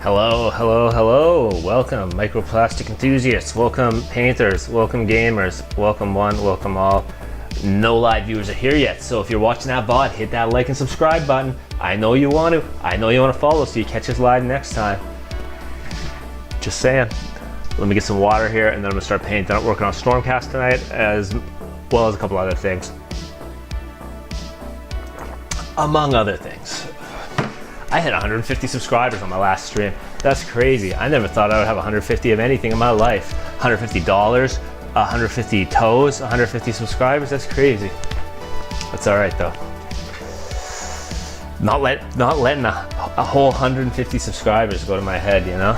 Hello, hello, hello. Welcome, microplastic enthusiasts. Welcome, painters. Welcome, gamers. Welcome, one. Welcome, all. No live viewers are here yet, so if you're watching that VOD, hit that like and subscribe button. I know you want to. I know you want to follow, so you catch us live next time. Just saying. Let me get some water here, and then I'm gonna start painting. I'm working on STORMCAST tonight, as well as a couple other things. Among other things. I had 150 subscribers on my last stream. That's crazy. I never thought I would have 150 of anything in my life. $150, 150 toes, 150 subscribers. That's crazy. That's all right though. Not letting a whole 150 subscribers go to my head, you know.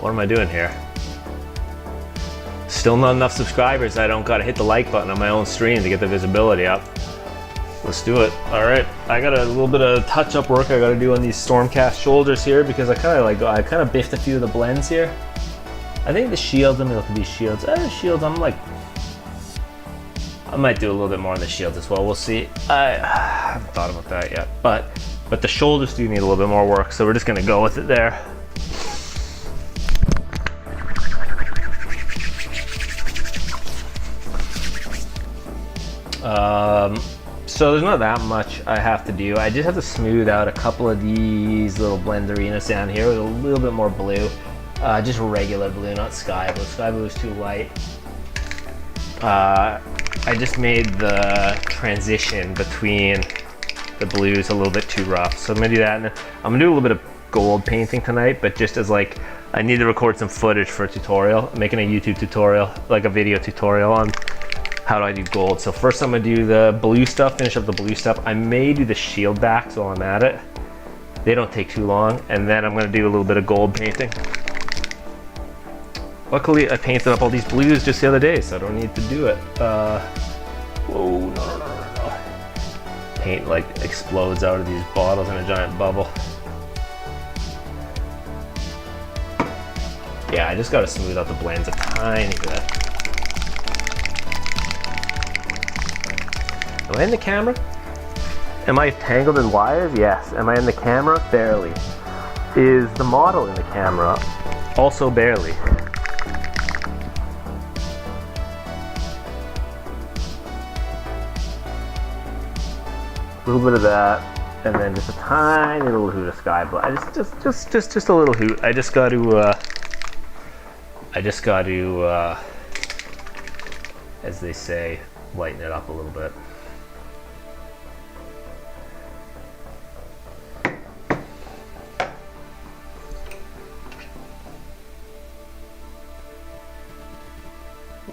What am I doing here? Still not enough subscribers. I don't gotta hit the like button on my own stream to get the visibility up. Let's do it. All right, I got a little bit of touch-up work I got to do on these STORMCAST shoulders here because I kind of biffed a few of the blends here. I think the shields. Let me look at these shields. Shields. I might do a little bit more on the shields as well. We'll see. I haven't thought about that yet, but the shoulders do need a little bit more work, so we're just gonna go with it there. So there's not that much I have to do. I just have to smooth out a couple of these little blenderinas down here with a little bit more blue. Just regular blue, not sky blue. Sky blue is too light. I just made the transition between the blues a little bit too rough. So I'm gonna do that, and I'm gonna do a little bit of gold painting tonight, but just as like, I need to record some footage for a tutorial. I'm making a YouTube tutorial, like a video tutorial on how do I do gold. So first I'm gonna do the blue stuff, finish up the blue stuff. I may do the shield backs while I'm at it. They don't take too long. And then I'm gonna do a little bit of gold painting. Luckily I painted up all these blues just the other day, so I don't need to do it. Whoa, no. Paint like explodes out of these bottles in a giant bubble. Yeah, I just gotta smooth out the blends a tiny bit. Am I in the camera? Am I tangled in wires? Yes. Am I in the camera? Barely. Is the model in the camera? Also barely. A little bit of that, and then just a tiny little hoot of sky blue. Just a little hoot. I just got to, as they say, lighten it up a little bit.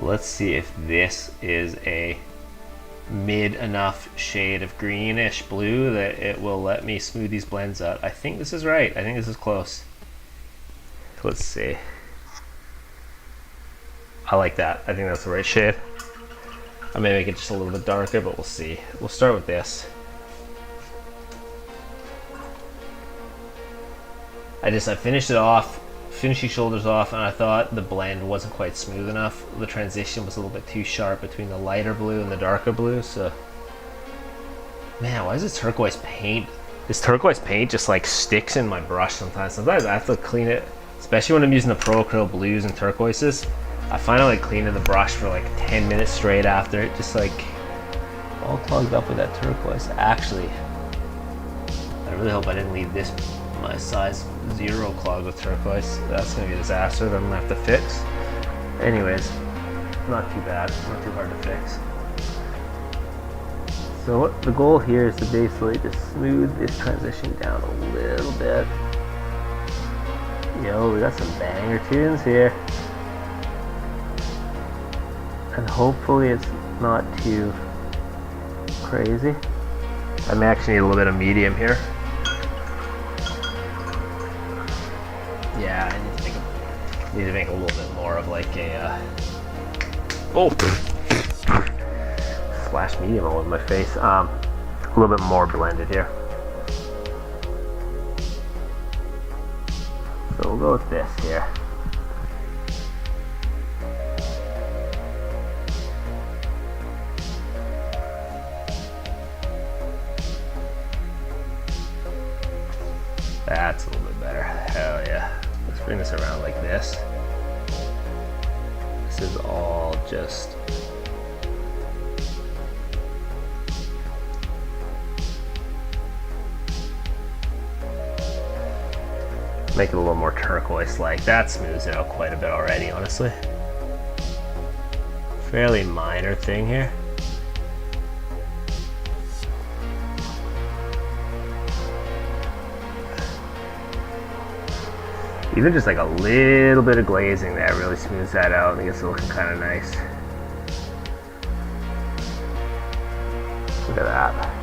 Let's see if this is a mid enough shade of greenish blue that it will let me smooth these blends out. I think this is right. I think this is close. Let's see. I like that. I think that's the right shade. I may make it just a little bit darker, but we'll see. We'll start with this. I finished it off, finished these shoulders off, and I thought the blend wasn't quite smooth enough. The transition was a little bit too sharp between the lighter blue and the darker blue, so. Man, why is this turquoise paint? This turquoise paint just like sticks in my brush sometimes. Sometimes I have to clean it, especially when I'm using the Pro Acryl blues and turquoises. I find I like cleaning the brush for like 10 minutes straight after it, just like all clogged up with that turquoise. Actually, I really hope I didn't leave this my size 0 clogged with turquoise. That's gonna be a disaster that I'm gonna have to fix. Anyways, not too bad, not too hard to fix. So what the goal here is to basically just smooth this transition down a little bit. Yo, we got some banger tunes here. And hopefully it's not too crazy. I may actually need a little bit of medium here. Yeah, I need to make a little bit more of like a splash medium all over my face. A little bit more blended here. So we'll go with this here. That's a little bit better. Hell yeah. Let's bring this around like this. This is all just... make it a little more turquoise-like. That smooths it out quite a bit already, honestly. Fairly minor thing here. Even just like a little bit of glazing there really smooths that out and gets it looking kind of nice. Look at that.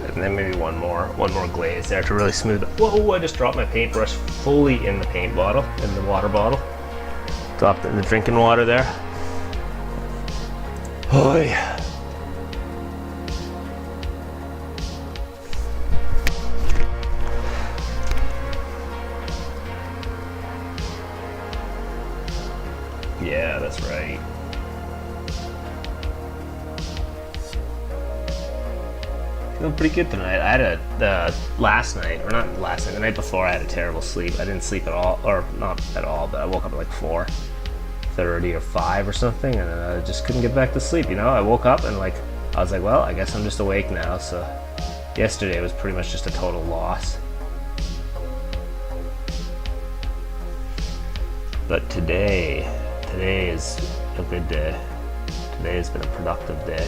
And then maybe one more glaze there to really smooth it. Whoa, I just dropped my paintbrush fully in the paint bottle, in the water bottle. Dropped it in the drinking water there. Oh yeah. Yeah, that's right. Feeling pretty good tonight. I had last night, or not last night, the night before I had a terrible sleep. I didn't sleep at all, or not at all, but I woke up at like 4:30 or 5 or something, and I just couldn't get back to sleep, you know? I woke up and like, I was like, well, I guess I'm just awake now, so yesterday was pretty much just a total loss. But today is a good day. Today has been a productive day.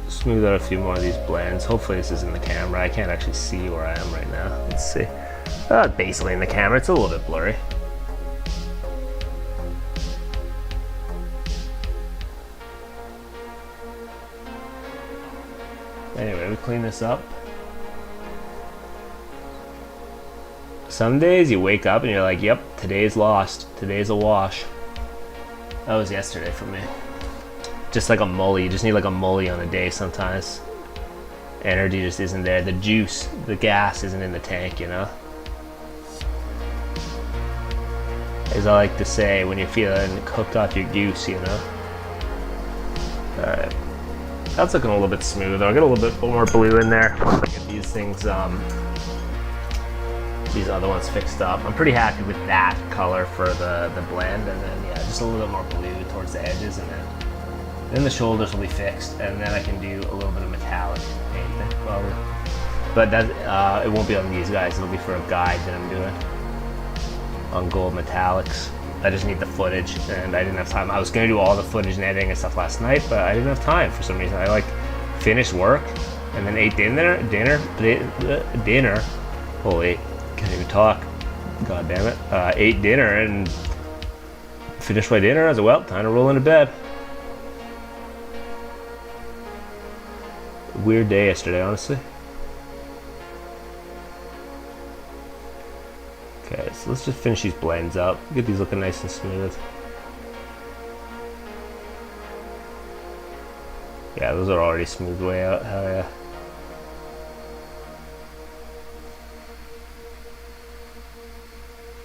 Smooth out a few more of these blends. Hopefully this is in the camera. I can't actually see where I am right now. Let's see. Basically in the camera, it's a little bit blurry. Anyway, we clean this up. Some days you wake up and you're like, yep, today's lost. Today's a wash. That was yesterday for me. Just like a mully. You just need like a mully on a day sometimes. Energy just isn't there. The juice, the gas isn't in the tank, you know? As I like to say, when you're feeling cooked off your goose, you know? Alright. That's looking a little bit smoother. I'll get a little bit more blue in there once I get these things, these other ones fixed up. I'm pretty happy with that color for the blend, and then yeah, just a little bit more blue towards the edges, and then the shoulders will be fixed, and then I can do a little bit of metallic painting probably. But that it won't be on these guys, it'll be for a guide that I'm doing on gold metallics. I just need the footage, and I didn't have time. I was gonna do all the footage and editing and stuff last night, but I didn't have time for some reason. I like finished work and then ate dinner. Holy, can't even talk. God damn it. Ate dinner and finished my dinner. I was like, well, time to roll into bed. Weird day yesterday, honestly. Okay, so let's just finish these blends up. Get these looking nice and smooth. Yeah, those are already smooth way out. Hell yeah.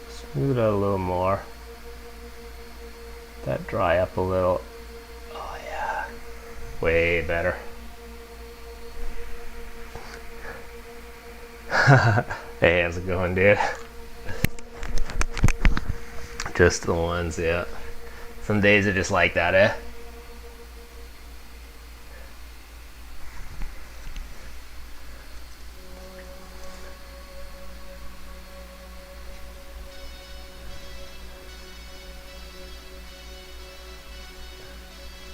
Smooth it out a little more. That dry up a little. Oh yeah. Way better. Hey, how's it going, dude? Just the ones, yeah. Some days are just like that, eh?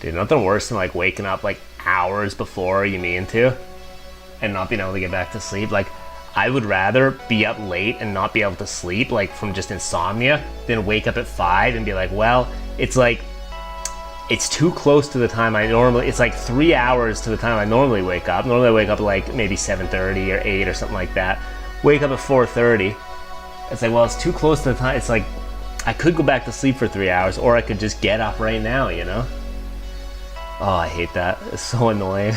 Dude, nothing worse than like waking up like hours before you mean to and not being able to get back to sleep. Like, I would rather be up late and not be able to sleep, like from just insomnia, than wake up at 5 and be like, well, it's like, it's too close to the time I normally, it's like 3 hours to the time I normally wake up. Normally I wake up like maybe 7:30 or 8 or something like that. Wake up at 4:30. It's like, well, it's too close to the time. It's like, I could go back to sleep for 3 hours, or I could just get up right now, you know? Oh, I hate that. It's so annoying.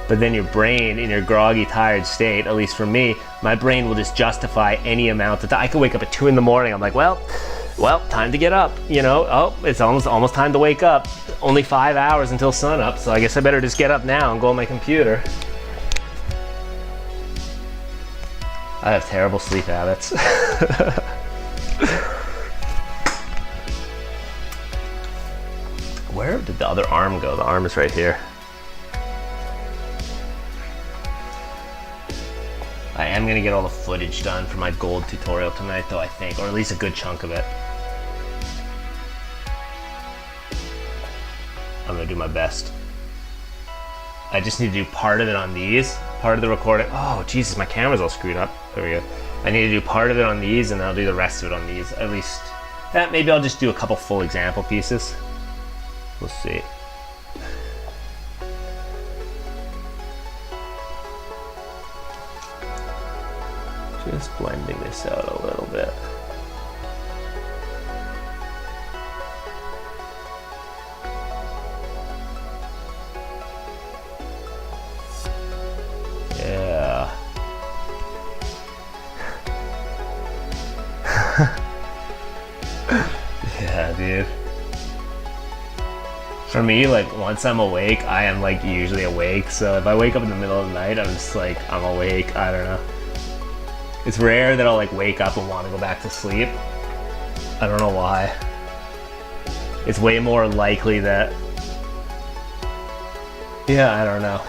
But then your brain, in your groggy, tired state, at least for me, my brain will just justify any amount of time. I could wake up at 2 in the morning. I'm like, well, time to get up. You know, oh, it's almost time to wake up. Only 5 hours until sunup, so I guess I better just get up now and go on my computer. I have terrible sleep habits. Where did the other arm go? The arm is right here. I am going to get all the footage done for my gold tutorial tonight though, I think, or at least a good chunk of it. I'm going to do my best. I just need to do part of it on these, part of the recording. Oh Jesus, my camera's all screwed up. There we go. I need to do part of it on these and I'll do the rest of it on these. At least, maybe I'll just do a couple full example pieces. We'll see. Just blending this out a little bit. Yeah. Yeah, dude. For me, like, once I'm awake, I am like usually awake. So if I wake up in the middle of the night, I'm just like, I'm awake. I don't know. It's rare that I'll like wake up and want to go back to sleep. I don't know why. It's way more likely that, yeah, I don't know.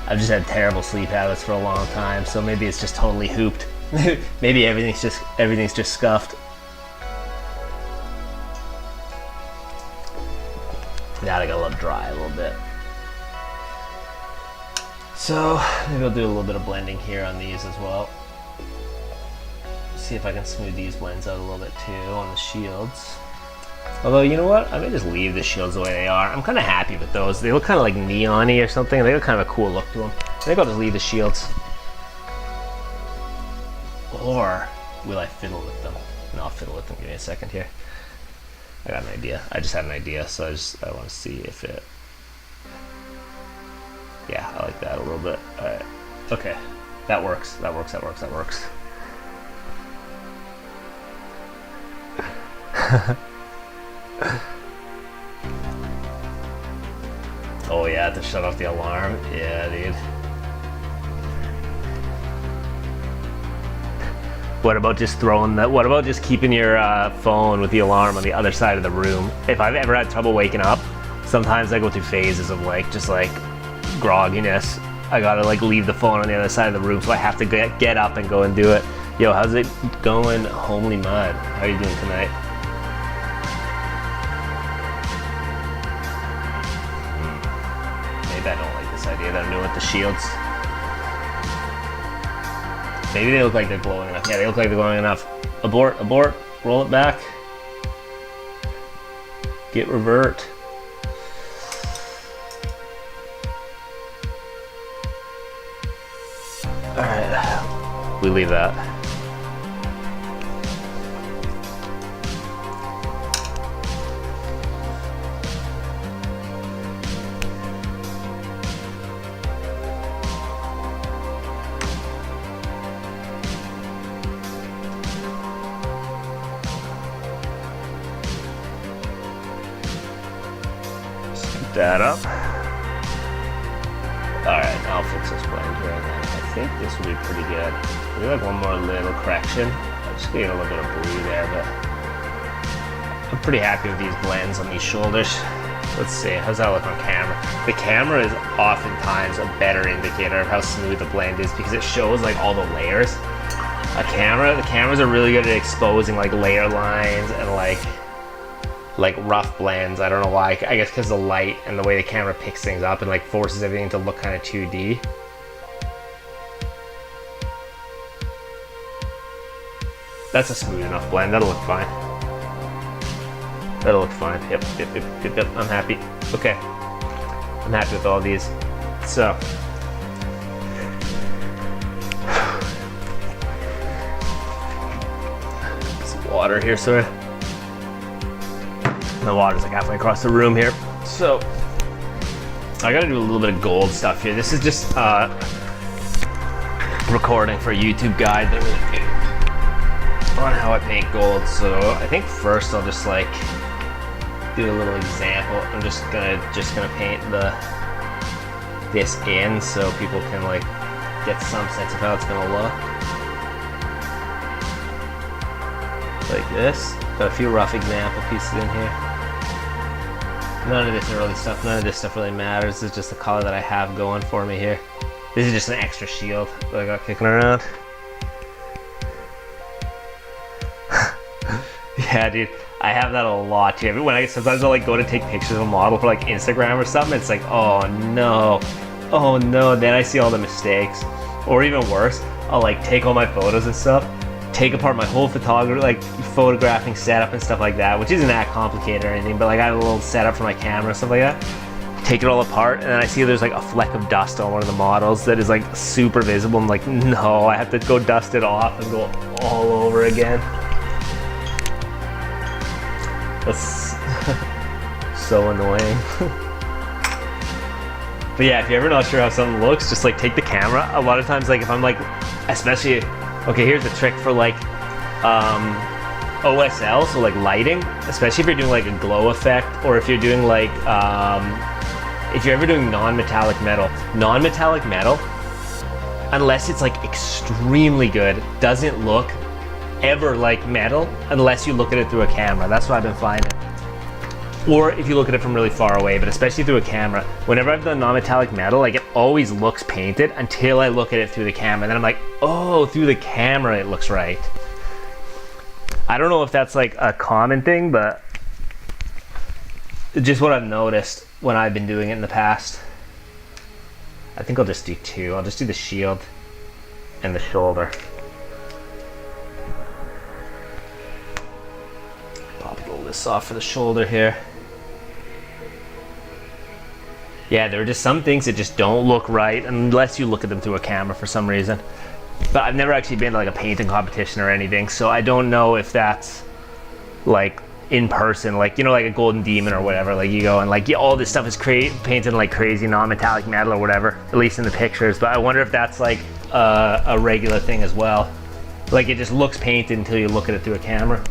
I've just had terrible sleep habits for a long time, so maybe it's just totally hooped. Maybe everything's just scuffed. Now I gotta let it dry a little bit. So maybe I'll do a little bit of blending here on these as well. See if I can smooth these blends out a little bit too on the shields. Although, you know what? I may just leave the shields the way they are. I'm kind of happy with those. They look kind of like neon-y or something. They got kind of a cool look to them. I think I'll just leave the shields. Or will I fiddle with them? No, I'll fiddle with them. Give me a second here. I got an idea. I just had an idea, so I want to see if it... Yeah, I like that a little bit. All right. Okay. That works. That works. That works. That works. Oh yeah, to shut off the alarm. Yeah, dude. What about just throwing that? What about just keeping your phone with the alarm on the other side of the room? If I've ever had trouble waking up, sometimes I go through phases of like just like grogginess. I gotta like leave the phone on the other side of the room, so I have to get up and go and do it. Yo, how's it going, Homely Mud? How are you doing tonight? Maybe I don't like this idea that I'm doing with the shields. Maybe they look like they're glowing enough. Yeah, they look like they're glowing enough. Abort, abort, roll it back. Git revert. Alright, we leave that. That up. Alright, I'll fix this blend here and then. I think this will be pretty good. Maybe like one more little correction. I'm just getting a little bit of blue there, but I'm pretty happy with these blends on these shoulders. Let's see, how's that look on camera? The camera is oftentimes a better indicator of how smooth the blend is because it shows like all the layers. The cameras are really good at exposing like layer lines and like rough blends. I don't know why. I guess because the light and the way the camera picks things up and like forces everything to look kind of 2D. That's a smooth enough blend. That'll look fine. That'll look fine. Yep. I'm happy. Okay. I'm happy with all these. So. Some water here, sorry. The water's like halfway across the room here. So, I gotta do a little bit of gold stuff here. This is just recording for a YouTube guide that really on how I paint gold. So I think first I'll just like do a little example. I'm just gonna paint this in so people can like get some sense of how it's gonna look. Like this. Got a few rough example pieces in here. None of this early stuff, none of this stuff really matters. This is just the color that I have going for me here. This is just an extra shield that I got kicking around. Yeah, dude, I have that a lot here. Sometimes I'll like go to take pictures of a model for like Instagram or something. It's like, oh no. Then I see all the mistakes. Or even worse, I'll like take all my photos and stuff, take apart my whole photographing setup and stuff like that, which isn't that complicated or anything, but like I have a little setup for my camera and stuff like that. Take it all apart, and then I see there's like a fleck of dust on one of the models that is like super visible. I'm like, no, I have to go dust it off and go all over again. That's so annoying. But yeah, if you're ever not sure how something looks, just like take the camera. A lot of times, like if I'm like, especially, okay, here's the trick for like OSL, so like lighting, especially if you're doing like a glow effect, or if you're doing like, if you're ever doing non-metallic metal, unless it's like extremely good, doesn't look ever like metal unless you look at it through a camera. That's what I've been finding. Or if you look at it from really far away, but especially through a camera. Whenever I've done non-metallic metal, like it always looks painted until I look at it through the camera. Then I'm like, oh, through the camera it looks right. I don't know if that's like a common thing, but just what I've noticed when I've been doing it in the past. I think I'll just do two. I'll just do the shield and the shoulder. Pop all this off for the shoulder here. Yeah, there are just some things that just don't look right unless you look at them through a camera for some reason. But I've never actually been to like a painting competition or anything, so I don't know if that's like in person, like, you know, like a Golden Demon or whatever, like you go and like, yeah, all this stuff is painted in like crazy non-metallic metal or whatever, at least in the pictures. But I wonder if that's like a regular thing as well. Like it just looks painted until you look at it through a camera.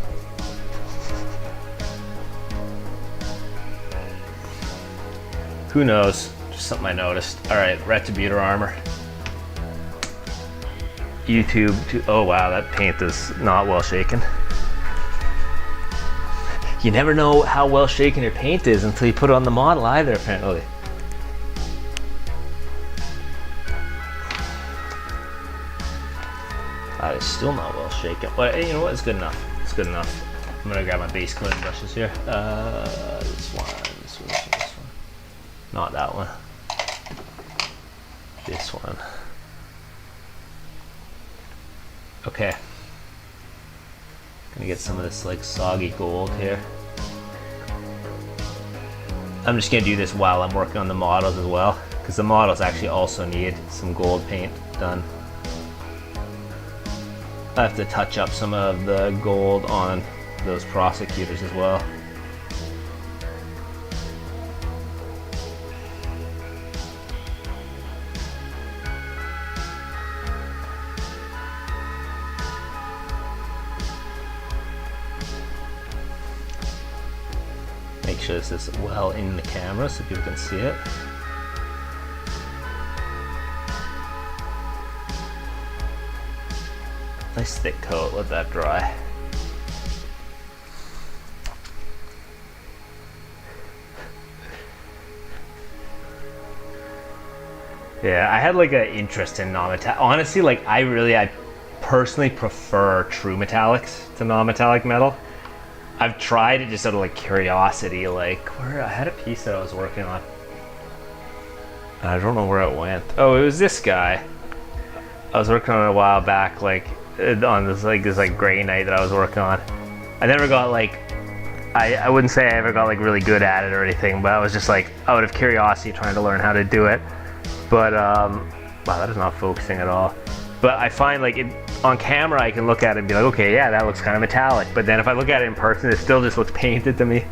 Who knows? Just something I noticed. All right, Retributor armor. YouTube. Oh wow, that paint is not well shaken. You never know how well shaken your paint is until you put it on the model either, apparently. That is still not well shaken. But you know what? It's good enough. It's good enough. I'm gonna grab my base coating brushes here. This one. Not that one. This one. Okay. Gonna get some of this like soggy gold here. I'm just gonna do this while I'm working on the models as well, because the models actually also need some gold paint done. I have to touch up some of the gold on those prosecutors as well. Make sure this is well in the camera so people can see it. Nice thick coat, let that dry. Yeah, I had like an interest in non-metallic. Honestly, like I personally prefer true metallics to non-metallic metal. I've tried it just out of like curiosity, like I had a piece that I was working on. I don't know where it went. Oh, it was this guy. I was working on it a while back, like on this gray night that I was working on. I never got like, I wouldn't say I ever got like really good at it or anything, but I was just like out of curiosity trying to learn how to do it. But wow, that is not focusing at all. But I find like on camera I can look at it and be like, okay, yeah, that looks kind of metallic. But then if I look at it in person, it still just looks painted to me.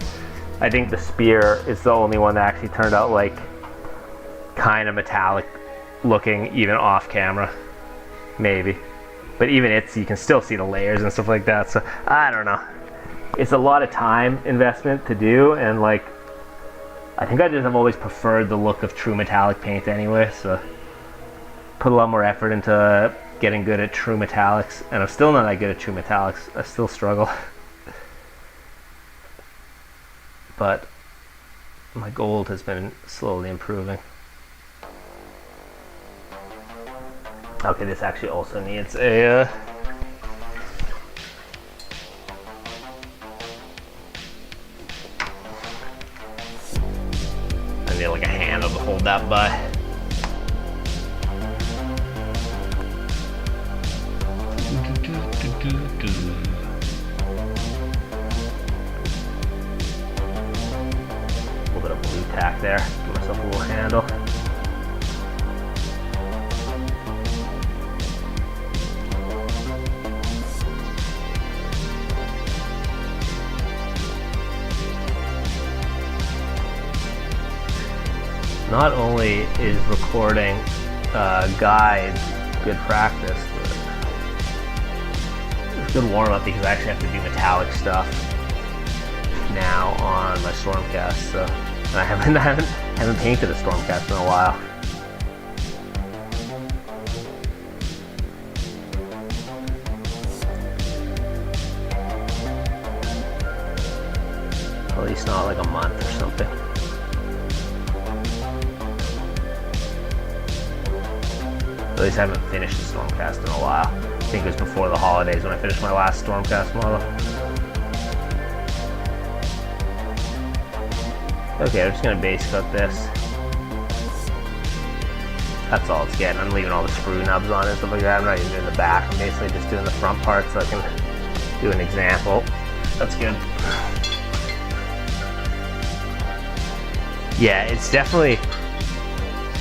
I think the spear is the only one that actually turned out like kind of metallic looking even off camera, maybe. But even you can still see the layers and stuff like that, so I don't know. It's a lot of time investment to do, and like, I think I just have always preferred the look of true metallic paint anyway, so put a lot more effort into getting good at true metallics, and I'm still not that good at true metallics. I still struggle. But my gold has been slowly improving. Okay, this actually also needs a I need like a handle to hold that by. A little bit of blue tack there. Give myself a little handle. Not only is recording guides good practice, but it's a good warm-up because I actually have to do metallic stuff now on my Stormcast. So and I haven't painted a Stormcast in a while. At least not like a month or something. At least I haven't finished the Stormcast in a while. I think it was before the holidays when I finished my last Stormcast model. Okay, I'm just gonna base coat this. That's all it's getting. I'm leaving all the screw nubs on it and stuff like that. I'm not even doing the back. I'm basically just doing the front part so I can do an example. That's good. Yeah, it's definitely,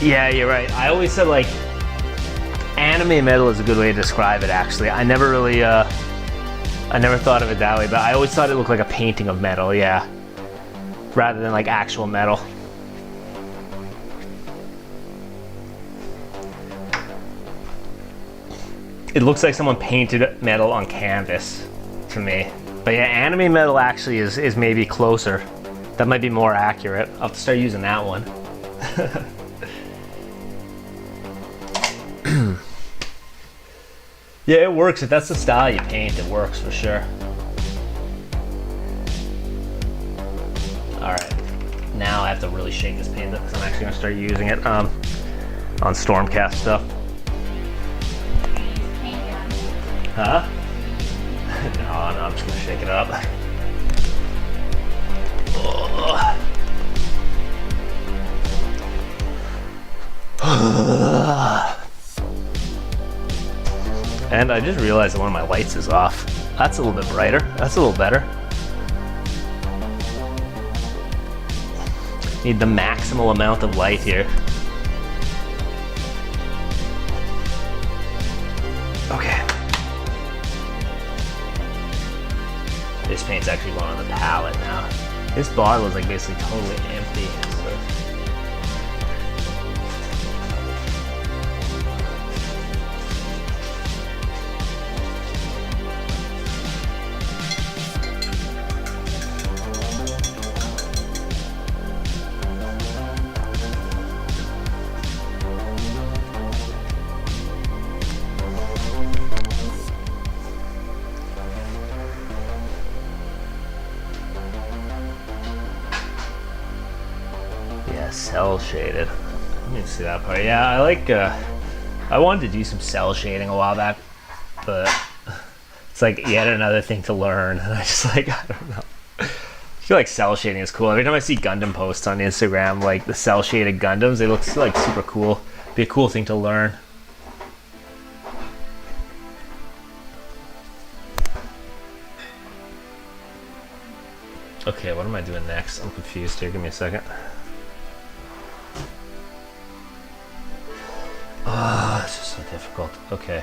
yeah, you're right. I always said like, anime metal is a good way to describe it actually. I never really, I never thought of it that way, but I always thought it looked like a painting of metal, yeah. Rather than like actual metal. It looks like someone painted metal on canvas to me. But yeah, anime metal actually is maybe closer. That might be more accurate. I'll have to start using that one. Yeah, it works. If that's the style you paint, it works for sure. Alright, now I have to really shake this paint up because I'm actually going to start using it on Stormcast stuff. Huh? No, I'm just going to shake it up. And I just realized that one of my lights is off. That's a little bit brighter. That's a little better. Need the maximal amount of light here. Okay. This paint's actually going on the palette now. This bottle is like basically totally empty. So. Cell shaded. Let me see that part. Yeah, I like. I wanted to do some cell shading a while back, but it's like yet another thing to learn. And I just like I don't know. I feel like cell shading is cool. Every time I see Gundam posts on Instagram, like the cell shaded Gundams, they look like super cool. Be a cool thing to learn. Okay, what am I doing next? I'm confused here. Give me a second. Oh, it's just so difficult. Okay.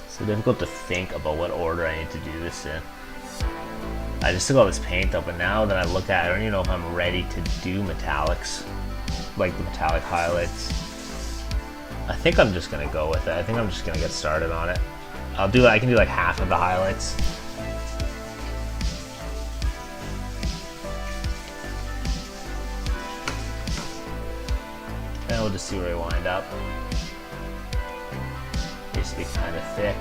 It's so difficult to think about what order I need to do this in. I just took all this paint up, and now that I look at it, I don't even know if I'm ready to do metallics, like the metallic highlights. I think I'm just gonna go with it. I think I'm just gonna get started on it. I can do like half of the highlights. And we'll just see where we wind up. Used to be kind of thick.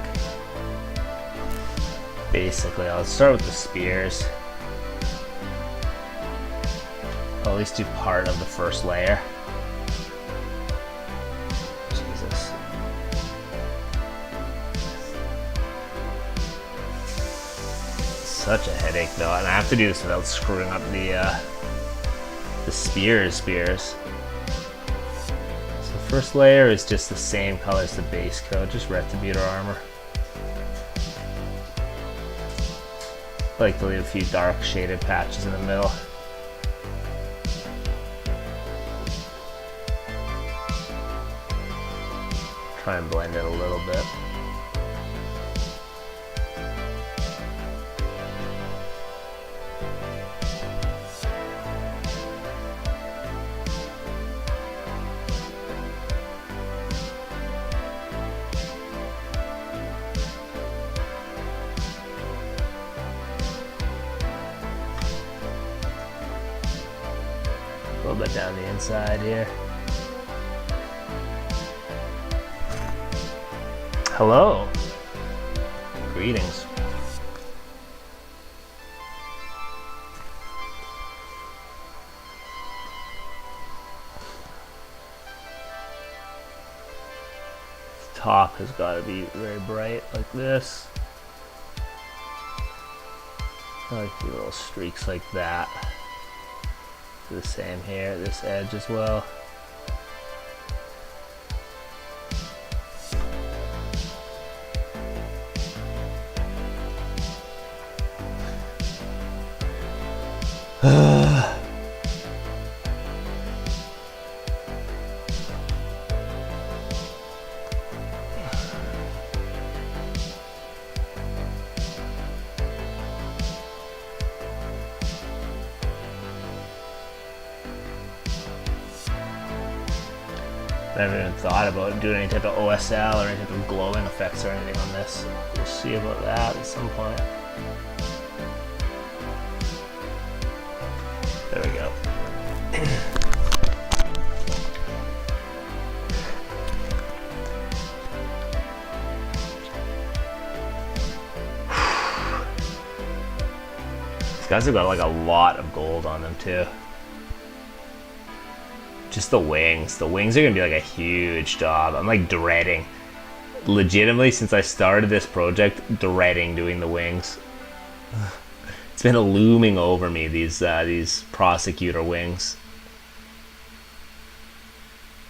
Basically, I'll start with the spears. I'll at least do part of the first layer. Jesus. Such a headache though, and I have to do this without screwing up the spears. So the first layer is just the same color as the base coat, just retributor armor. I like to leave a few dark shaded patches in the middle. Try and blend it a little bit. A little bit down the inside here. Hello. Greetings. The top has got to be very bright like this. I like the little streaks like that. The same here at this edge as well. I haven't even thought about doing any type of OSL or any type of glowing effects or anything on this. We'll see about that at some point. There we go. These guys have got like a lot of gold on them too. Just the wings. The wings are gonna be like a huge job. I'm like dreading, legitimately, since I started this project, dreading doing the wings. It's been looming over me, these prosecutor wings.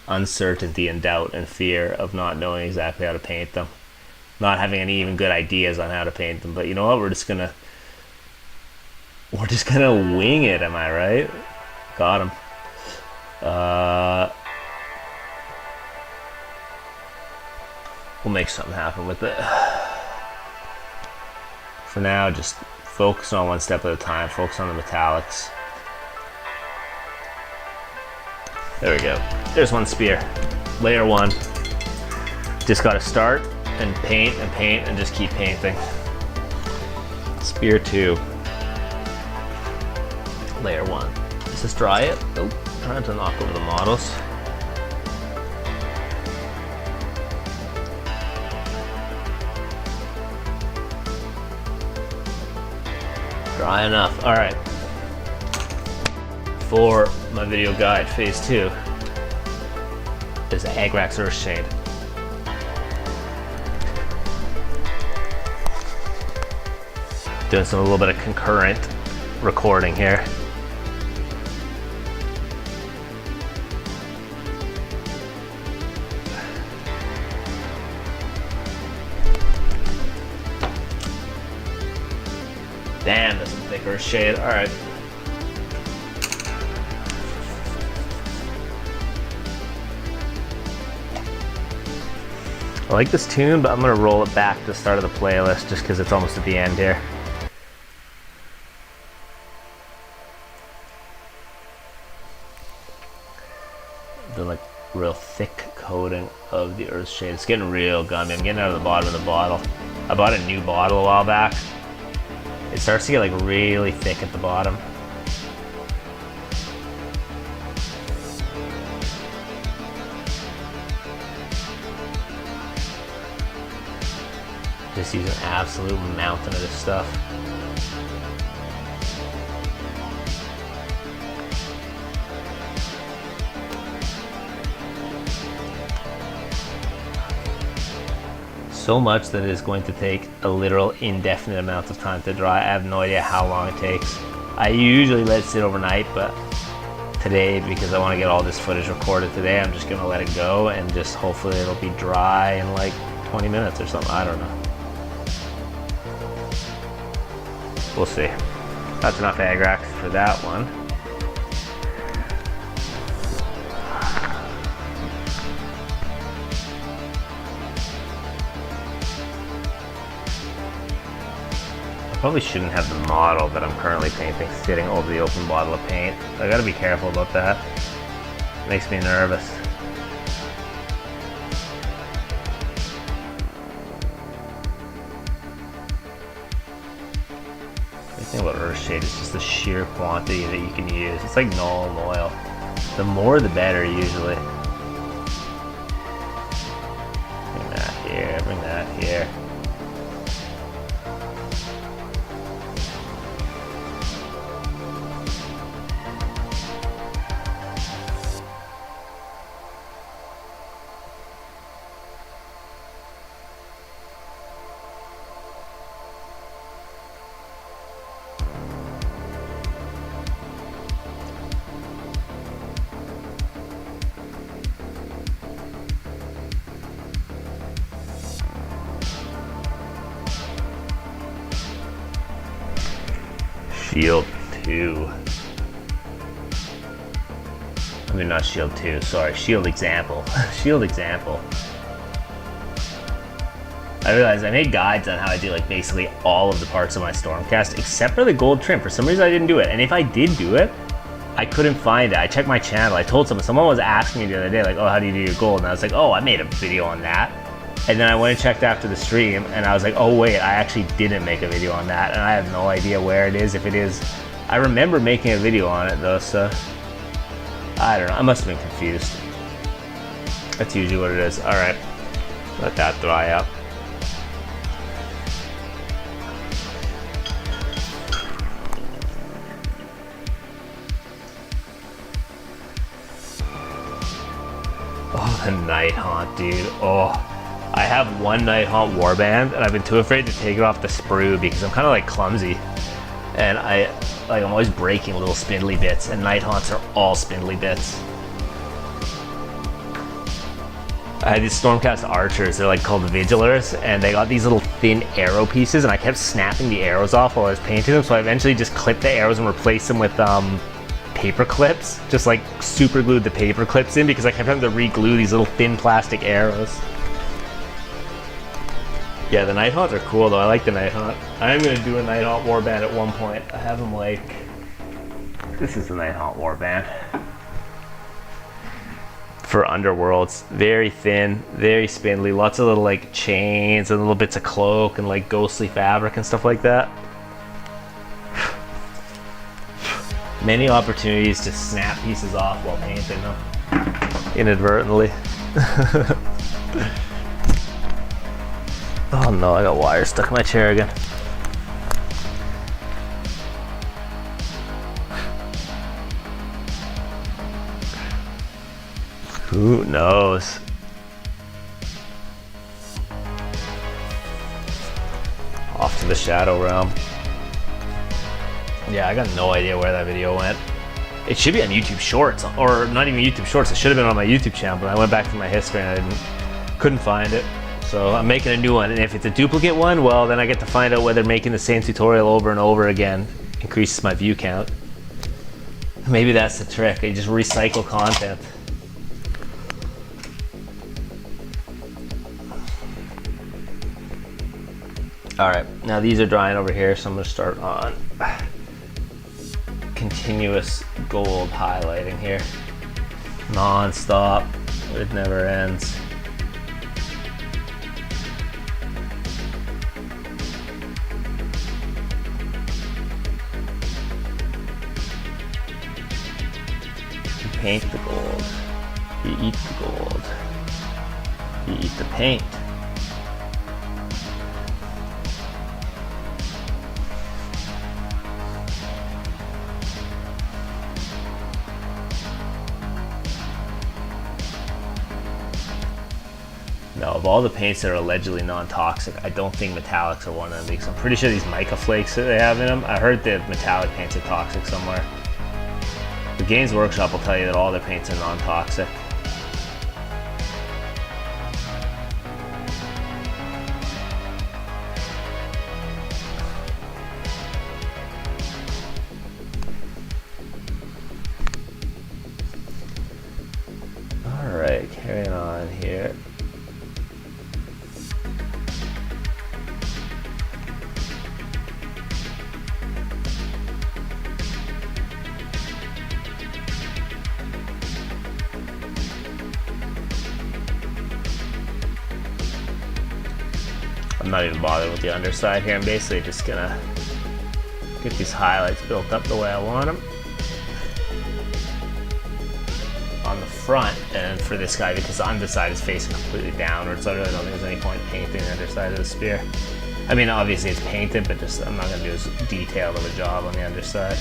Uncertainty and doubt and fear of not knowing exactly how to paint them, not having any even good ideas on how to paint them. But you know what? We're just gonna wing it. Am I right? Got him. We'll make something happen with it. For now, just focus on one step at a time. Focus on the metallics. There we go. There's one spear. Layer one. Just gotta start and paint and just keep painting. Spear two. Layer one. Let's just dry it. Oh, trying to knock over the models. Dry enough. All right. For my video guide, phase 2 is the Agrax Earthshade. Doing a little bit of concurrent recording here. Damn, that's some thicker shade. All right. I like this tune, but I'm gonna roll it back to the start of the playlist just because it's almost at the end here. the like real thick coating of the earth shade. It's getting real gummy. I'm getting out of the bottom of the bottle. I bought a new bottle a while back. It starts to get like really thick at the bottom. Just use an absolute mountain of this stuff. So much that it is going to take a literal indefinite amount of time to dry. I have no idea how long it takes. I usually let it sit overnight, but today, because I want to get all this footage recorded today, I'm just gonna let it go and just hopefully it'll be dry in like 20 minutes or something. I don't know. We'll see. That's enough Agrax for that one. I probably shouldn't have the model that I'm currently painting sitting over the open bottle of paint. I gotta be careful about that. It makes me nervous. The thing about Earthshade is just the sheer quantity that you can use. It's like Nuln Oil. The more the better usually. Bring that here, bring that here. Shield 2. I mean, not Shield 2, sorry, Shield Example. Shield Example. I realized I made guides on how I do like basically all of the parts of my Stormcast except for the gold trim. For some reason I didn't do it, and if I did do it, I couldn't find it. I checked my channel, I told someone was asking me the other day like, oh, how do you do your gold? And I was like, oh, I made a video on that. And then I went and checked after the stream and I was like, oh wait, I actually didn't make a video on that, and I have no idea where it is, if it is. I remember making a video on it though, so I don't know, I must have been confused. That's usually what it is. Alright, let that dry up. Oh, the Night Haunt, dude. Oh, I have one Night Haunt warband, and I've been too afraid to take it off the sprue because I'm kind of like clumsy, and I'm always breaking little spindly bits, and Night Haunts are all spindly bits. I had these Stormcast archers, they're like called Vigilers, and they got these little thin arrow pieces, and I kept snapping the arrows off while I was painting them, so I eventually just clipped the arrows and replaced them with paper clips, just like super glued the paper clips in because I kept having to re-glue these little thin plastic arrows. Yeah, the Night Haunts are cool though. I like the Night Haunt. I am going to do a Night Haunt warband at one point. I have them like... This is the Night Haunt warband. For Underworlds. Very thin, very spindly. Lots of little like chains and little bits of cloak and like ghostly fabric and stuff like that. Many opportunities to snap pieces off while painting them. Inadvertently. Oh no, I got wires stuck in my chair again. Who knows? Off to the Shadow Realm. Yeah, I got no idea where that video went. It should be on YouTube Shorts, or not even YouTube Shorts. It should have been on my YouTube channel, but I went back to my history and I couldn't find it. So I'm making a new one, and if it's a duplicate one, well, then I get to find out whether making the same tutorial over and over again increases my view count. Maybe that's the trick. I just recycle content. All right, now these are drying over here, so I'm gonna start on continuous gold highlighting here. non-stop. It never ends. You paint the gold. You eat the gold. You eat the paint. No, of all the paints that are allegedly non-toxic, I don't think metallics are one of them, because I'm pretty sure these mica flakes that they have in them, I heard that metallic paints are toxic somewhere. The Games Workshop will tell you that all their paints are non-toxic. Alright, carrying on here. I'm not even bothered with the underside here. I'm basically just gonna get these highlights built up the way I want them on the front. And for this guy, because the underside is facing completely downwards, so I really don't think there's any point painting the underside of the spear. I mean, obviously it's painted, but just I'm not gonna do as detailed of a job on the underside.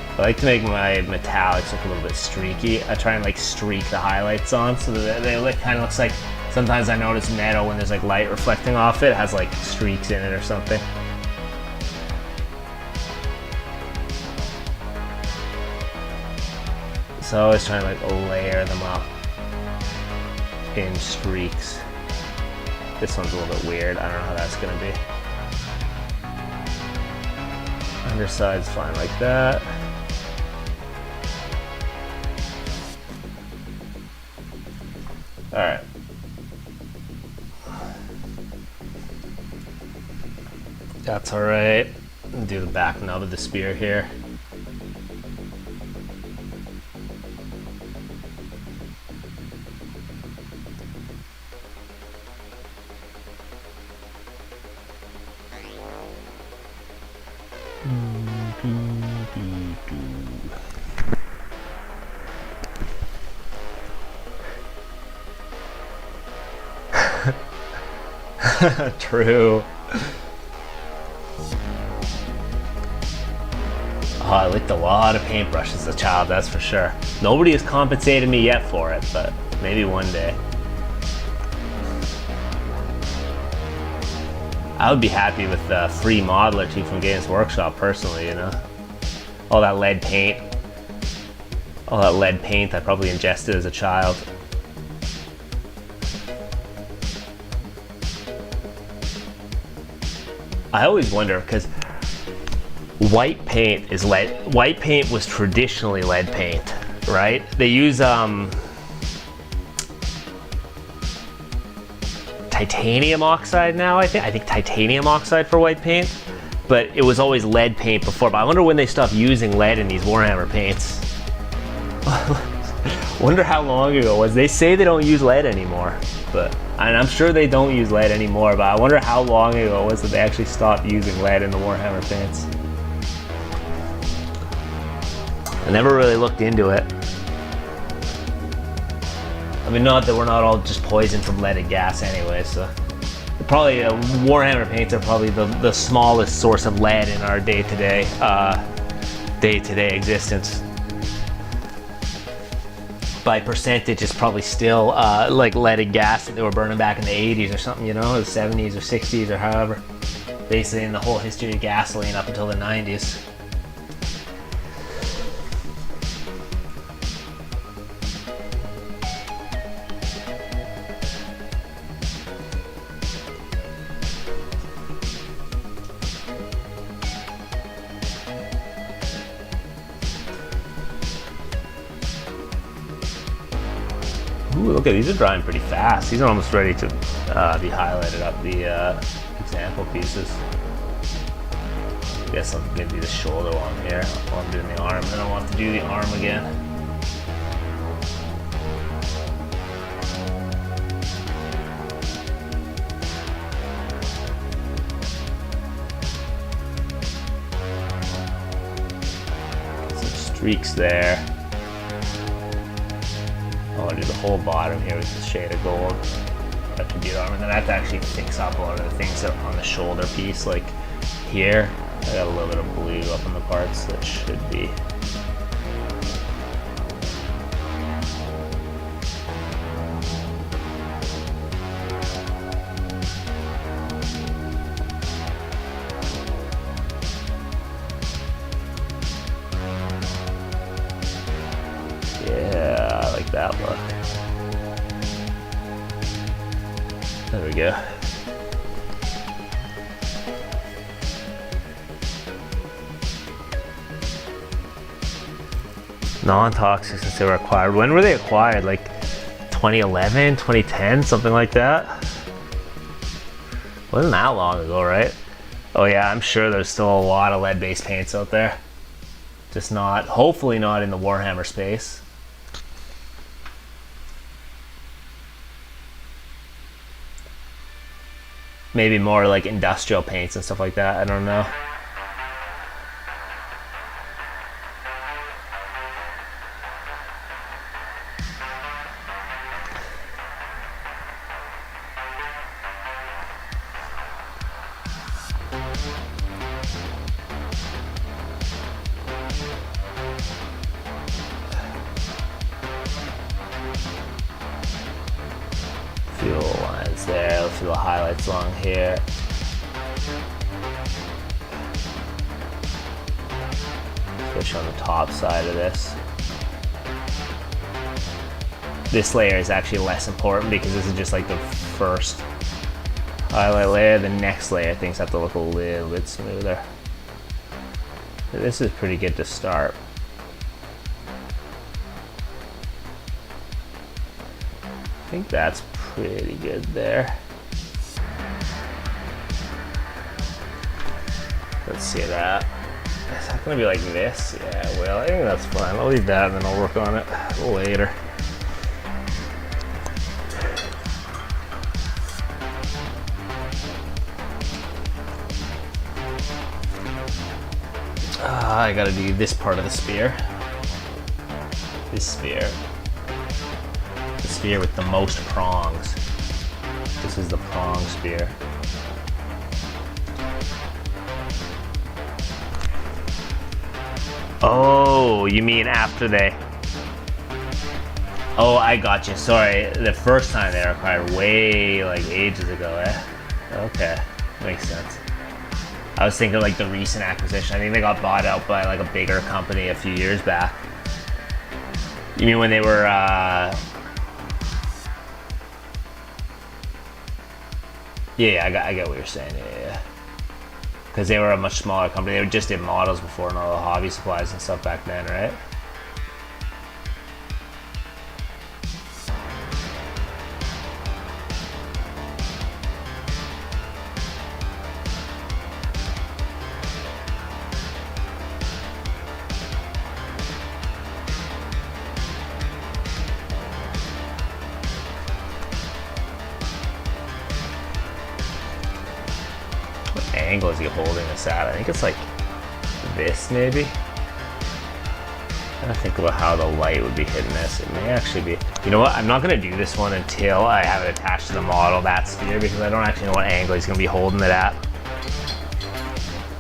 I like to make my metallics look a little bit streaky. I try and like streak the highlights on so that they look, kind of looks like, sometimes I notice metal when there's like light reflecting off it, it has like streaks in it or something. So I always try and like layer them up in streaks. This one's a little bit weird. I don't know how that's gonna be. Underside's fine like that. All right. That's all right. Do the back nub of the spear here. True. Oh, I licked a lot of paintbrushes as a child, that's for sure. Nobody has compensated me yet for it, but maybe one day. I would be happy with a free model or two from Games Workshop personally, you know? All that lead paint. All that lead paint I probably ingested as a child. I always wonder, because white paint is lead. White paint was traditionally lead paint, right? They use titanium oxide now, I think. I think titanium oxide for white paint, but it was always lead paint before. But I wonder when they stopped using lead in these Warhammer paints. Wonder how long ago it was. They say they don't use lead anymore, and I'm sure they don't use lead anymore, but I wonder how long ago it was that they actually stopped using lead in the Warhammer paints. I never really looked into it. I mean, not that we're not all just poisoned from leaded gas anyway, so. Probably Warhammer paints are probably the smallest source of lead in our day-to-day existence. By percentage, it's probably still like leaded gas that they were burning back in the 80s or something, you know, the 70s or 60s or however. Basically in the whole history of gasoline up until the 90s. Ooh, look at these are drying pretty fast. These are almost ready to be highlighted up the example pieces. I guess I'm gonna do the shoulder one here while I'm doing the arm, and I want to do the arm again. Some streaks there. I want to do the whole bottom here with the shade of gold. I have to do the arm, and then I have to actually fix up a lot of the things that on the shoulder piece, like here. I got a little bit of blue up on the parts that should be. Yeah, I like that look. There we go. Non-toxic since they were acquired. When were they acquired? Like 2011, 2010, something like that? Wasn't that long ago, right? Oh yeah, I'm sure there's still a lot of lead-based paints out there. Just not, hopefully not in the Warhammer space. Maybe more like industrial paints and stuff like that, I don't know. Few lines there, a few highlights along here. Especially on the top side of this. This layer is actually less important because this is just like the first highlight layer. The next layer things have to look a little bit smoother. But this is pretty good to start. I think that's pretty good there. Let's see that. Is that gonna be like this? Yeah, well, I think that's fine. I'll leave that and then I'll work on it later. I gotta do this part of the spear. This spear. The spear with the most prongs. This is the prong spear. Oh, you mean after they... Oh, I got you. Sorry, the first time they were acquired, way like ages ago, eh? Okay, makes sense. I was thinking like the recent acquisition. I think they got bought out by like a bigger company a few years back. You mean when they were yeah, I get what you're saying. Yeah. Because they were a much smaller company. They just did models before and all the hobby supplies and stuff back then, right? Angle is he holding this at? I think it's like this maybe. I'm trying to think about how the light would be hitting this. It may actually be, you know what, I'm not going to do this one until I have it attached to the model, that spear, because I don't actually know what angle he's going to be holding it at.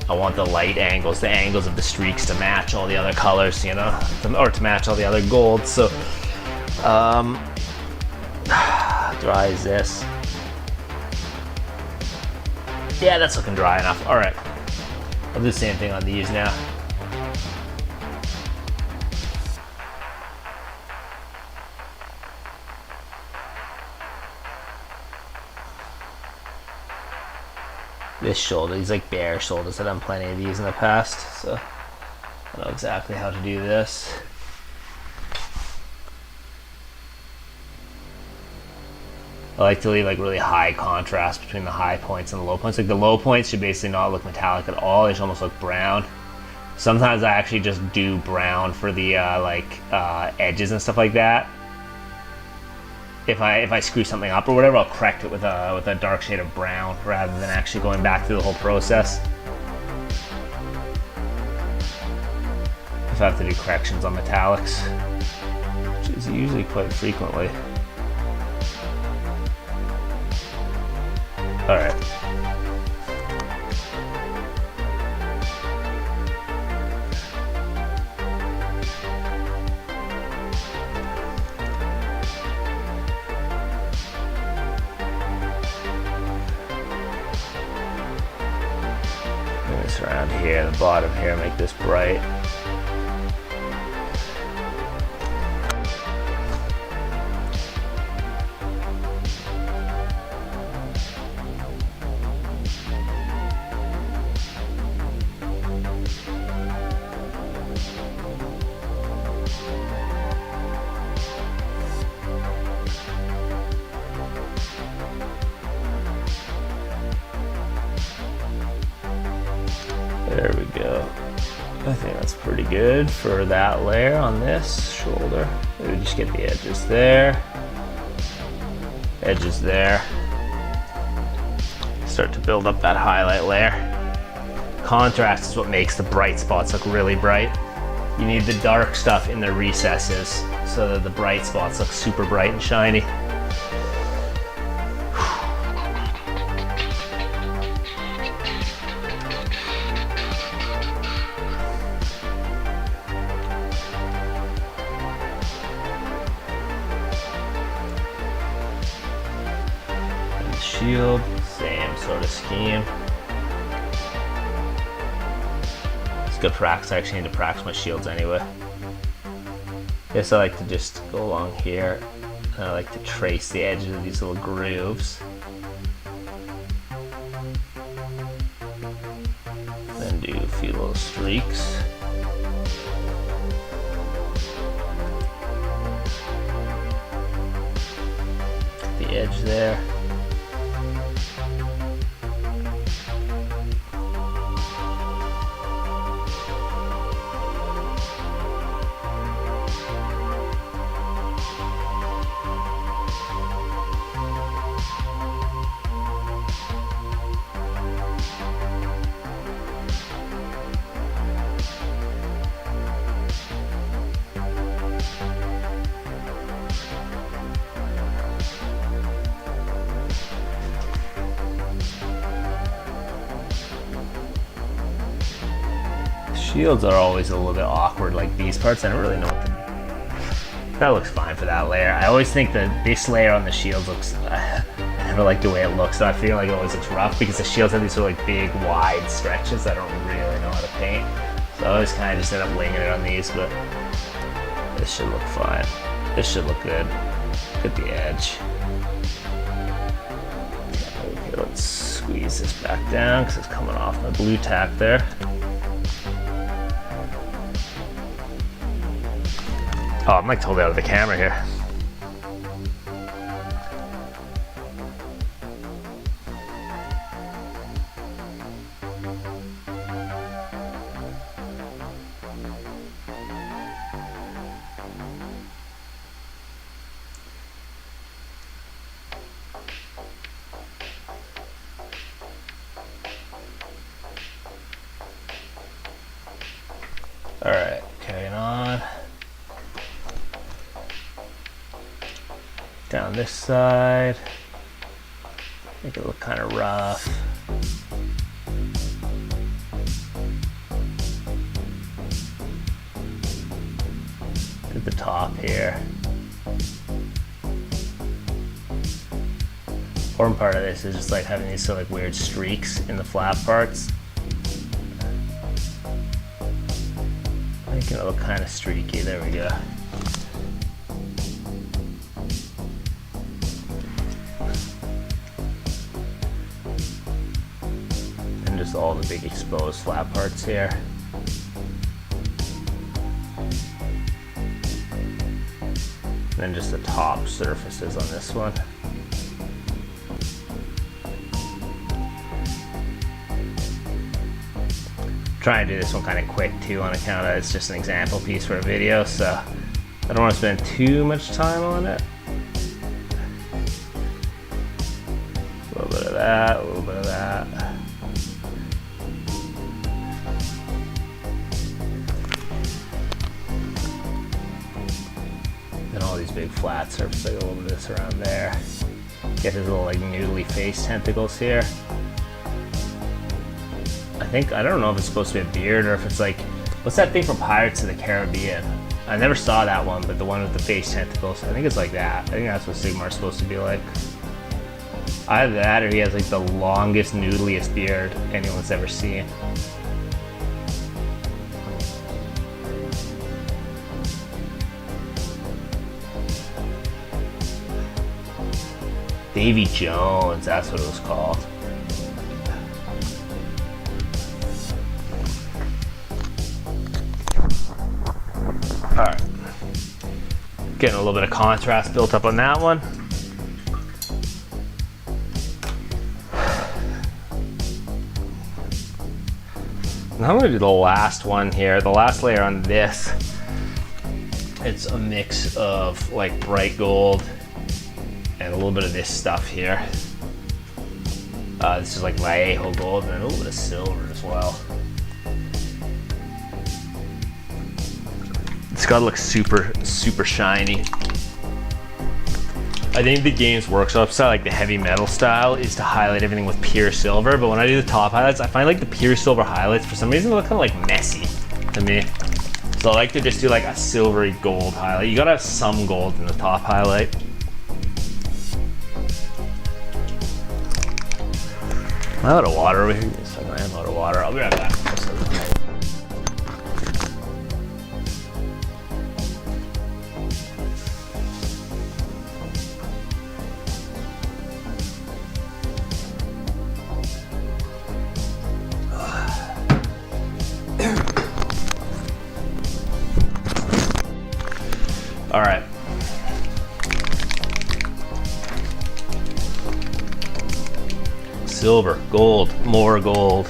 I want the light angles, the angles of the streaks to match all the other colors, you know, or to match all the other golds. So dry as this. Yeah, that's looking dry enough. All right, I'll do the same thing on these now. This shoulder, these like bare shoulders. I've done plenty of these in the past, so I know exactly how to do this. I like to leave like really high contrast between the high points and the low points. Like the low points should basically not look metallic at all. They should almost look brown. Sometimes I actually just do brown for the edges and stuff like that. If I screw something up or whatever, I'll correct it with a dark shade of brown rather than actually going back through the whole process. If I have to do corrections on metallics, which is usually quite frequently. All right. Bring this around here, the bottom here, make this bright. There we go. I think that's pretty good for that layer on this shoulder. Maybe just get the edges there. Edges there. Start to build up that highlight layer. Contrast is what makes the bright spots look really bright. You need the dark stuff in the recesses so that the bright spots look super bright and shiny. Shield, same sort of scheme. It's good practice. I actually need to practice my shields anyway. Guess I like to just go along here and I like to trace the edges of these little grooves. Then do a few little streaks. Get the edge there. Shields are always a little bit awkward, like these parts. I don't really know what to... That looks fine for that layer. I always think that this layer on the shields looks... I never like the way it looks, so I feel like it always looks rough because the shields have these sort of like big, wide stretches I don't really know how to paint. So I always kind of just end up winging it on these, but this should look fine. This should look good. Look at the edge. Okay, let's squeeze this back down because it's coming off my blue tack there. Oh, I'm like totally out of the camera here. All right, carrying on. Down this side, make it look kind of rough. To the top here. Important part of this is just like having these sort of like weird streaks in the flat parts. Making it look kind of streaky, there we go. Just all the big exposed flat parts here. And then just the top surfaces on this one. try and do this one kind of quick too on account of it's just an example piece for a video, so I don't want to spend too much time on it. A little bit of that, a little bit of that. And all these big flat surfaces, like a little bit of this around there. Get his little like noodly face tentacles here. I don't know if it's supposed to be a beard or if it's like, what's that thing from Pirates of the Caribbean? I never saw that one, but the one with the face tentacles, I think it's like that. I think that's what Sigmar's supposed to be like. Either that or he has like the longest, noodliest beard anyone's ever seen. Davy Jones, that's what it was called. Alright. Getting a little bit of contrast built up on that one. Now I'm going to do the last one here, the last layer on this. It's a mix of like bright gold and a little bit of this stuff here. This is like Vallejo gold and a little bit of silver as well. It's gotta look super, super shiny. I think the Games Workshop style, like the heavy metal style, is to highlight everything with pure silver, but when I do the top highlights, I find like the pure silver highlights, for some reason, they look kind of like messy to me. So I like to just do like a silvery gold highlight. You gotta have some gold in the top highlight. I'm out of water over here. Yes, I am out of water. I'll be right back. All right. Silver, gold, more gold.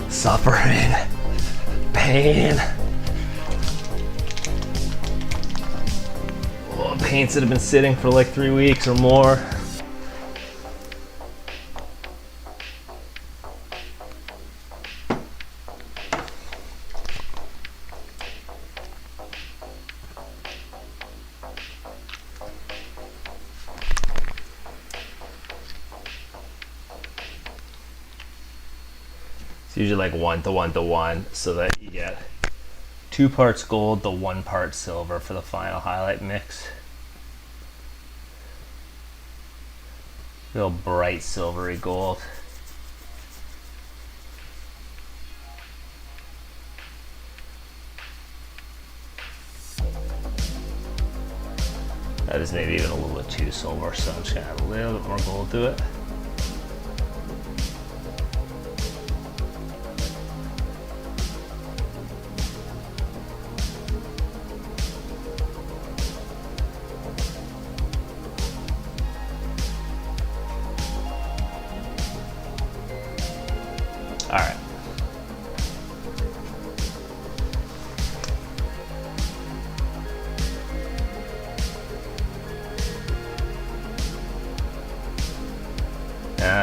Suffering, pain. Oh, paints that have been sitting for like 3 weeks or more. Usually like 1 to 1 to 1, so that you get 2 parts gold to 1 part silver for the final highlight mix. Real bright silvery gold. That is maybe even a little bit too silver, so I'm just gonna add a little bit more gold to it. All right.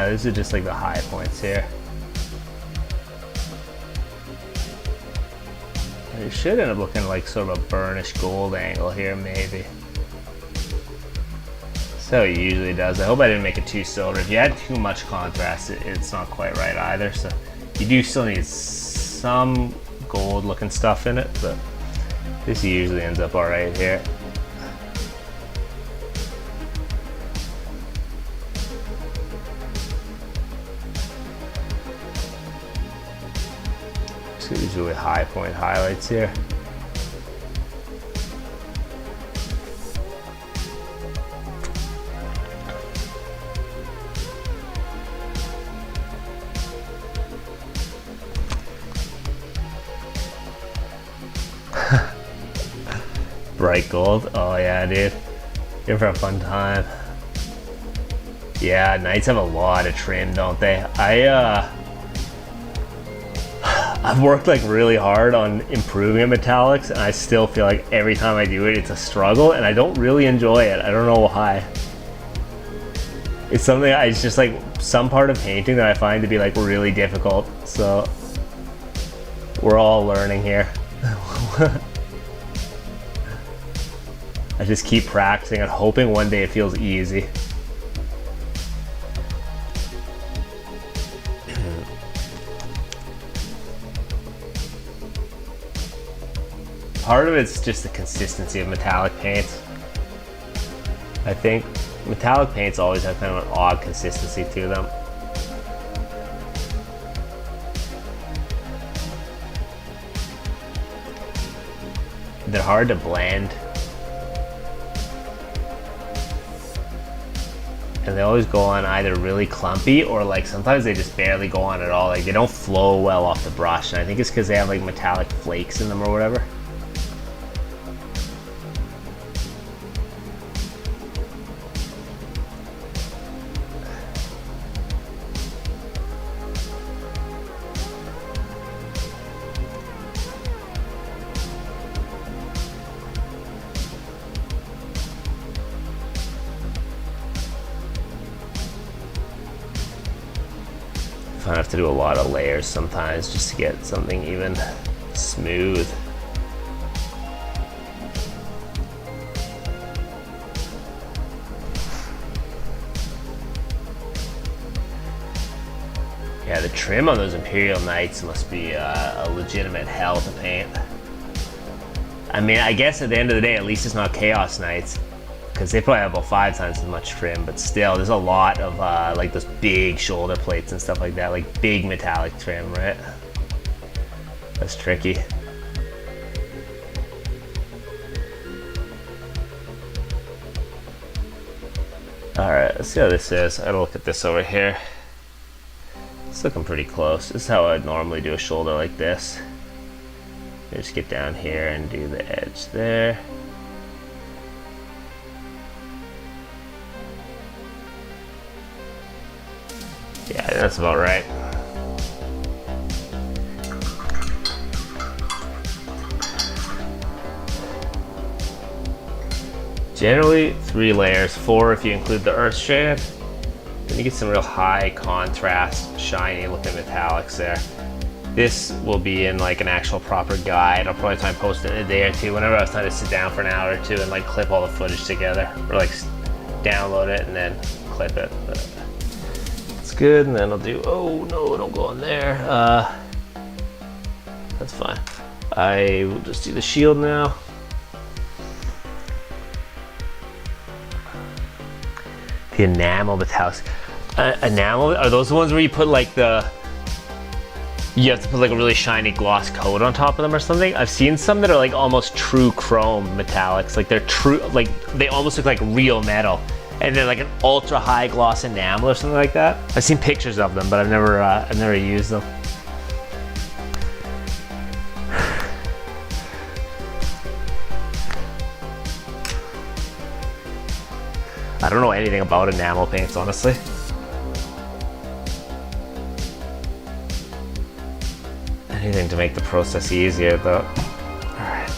These are just like the high points here. It should end up looking like sort of a burnished gold angle here, maybe. That's how it usually does. I hope I didn't make it too silver. If you add too much contrast, it's not quite right either. So you do still need some gold looking stuff in it, but this usually ends up all right here. So these really high point highlights here. Bright gold. Oh yeah, dude. Here for a fun time. Yeah, knights have a lot of trim, don't they? I've worked like really hard on improving at metallics, and I still feel like every time I do it, it's a struggle, and I don't really enjoy it. I don't know why. It's something, it's just like some part of painting that I find to be like really difficult. So we're all learning here. I just keep practicing and hoping one day it feels easy. Part of it's just the consistency of metallic paints. I think metallic paints always have kind of an odd consistency to them. They're hard to blend. And they always go on either really clumpy or like sometimes they just barely go on at all. Like they don't flow well off the brush. And I think it's because they have like metallic flakes in them or whatever. I have to do a lot of layers sometimes just to get something even smooth. Yeah, the trim on those Imperial Knights must be a legitimate hell to paint. I mean, I guess at the end of the day, at least it's not Chaos Knights, because they probably have about 5 times as much trim, but still, there's a lot of like those big shoulder plates and stuff like that, like big metallic trim, right? That's tricky. Alright, let's see how this is. I gotta look at this over here. It's looking pretty close. This is how I'd normally do a shoulder like this. Just get down here and do the edge there. Yeah, that's about right. Generally 3 layers, 4 if you include the earth strand. Then you get some real high contrast, shiny looking metallics there. This will be in like an actual proper guide. I'll probably try and post it in a day or two whenever I have time to sit down for an hour or two and like clip all the footage together, or like download it and then clip it. But it's good, and then I'll do, oh no, don't go in there. That's fine. I will just do the shield now. The enamel metallics. Enamel, are those the ones where you put like you have to put like a really shiny gloss coat on top of them or something? I've seen some that are like almost true chrome metallics. Like they're true, like they almost look like real metal. And they're like an ultra high gloss enamel or something like that. I've seen pictures of them, but I've never used them. I don't know anything about enamel paints, honestly. Anything to make the process easier, though. Alright.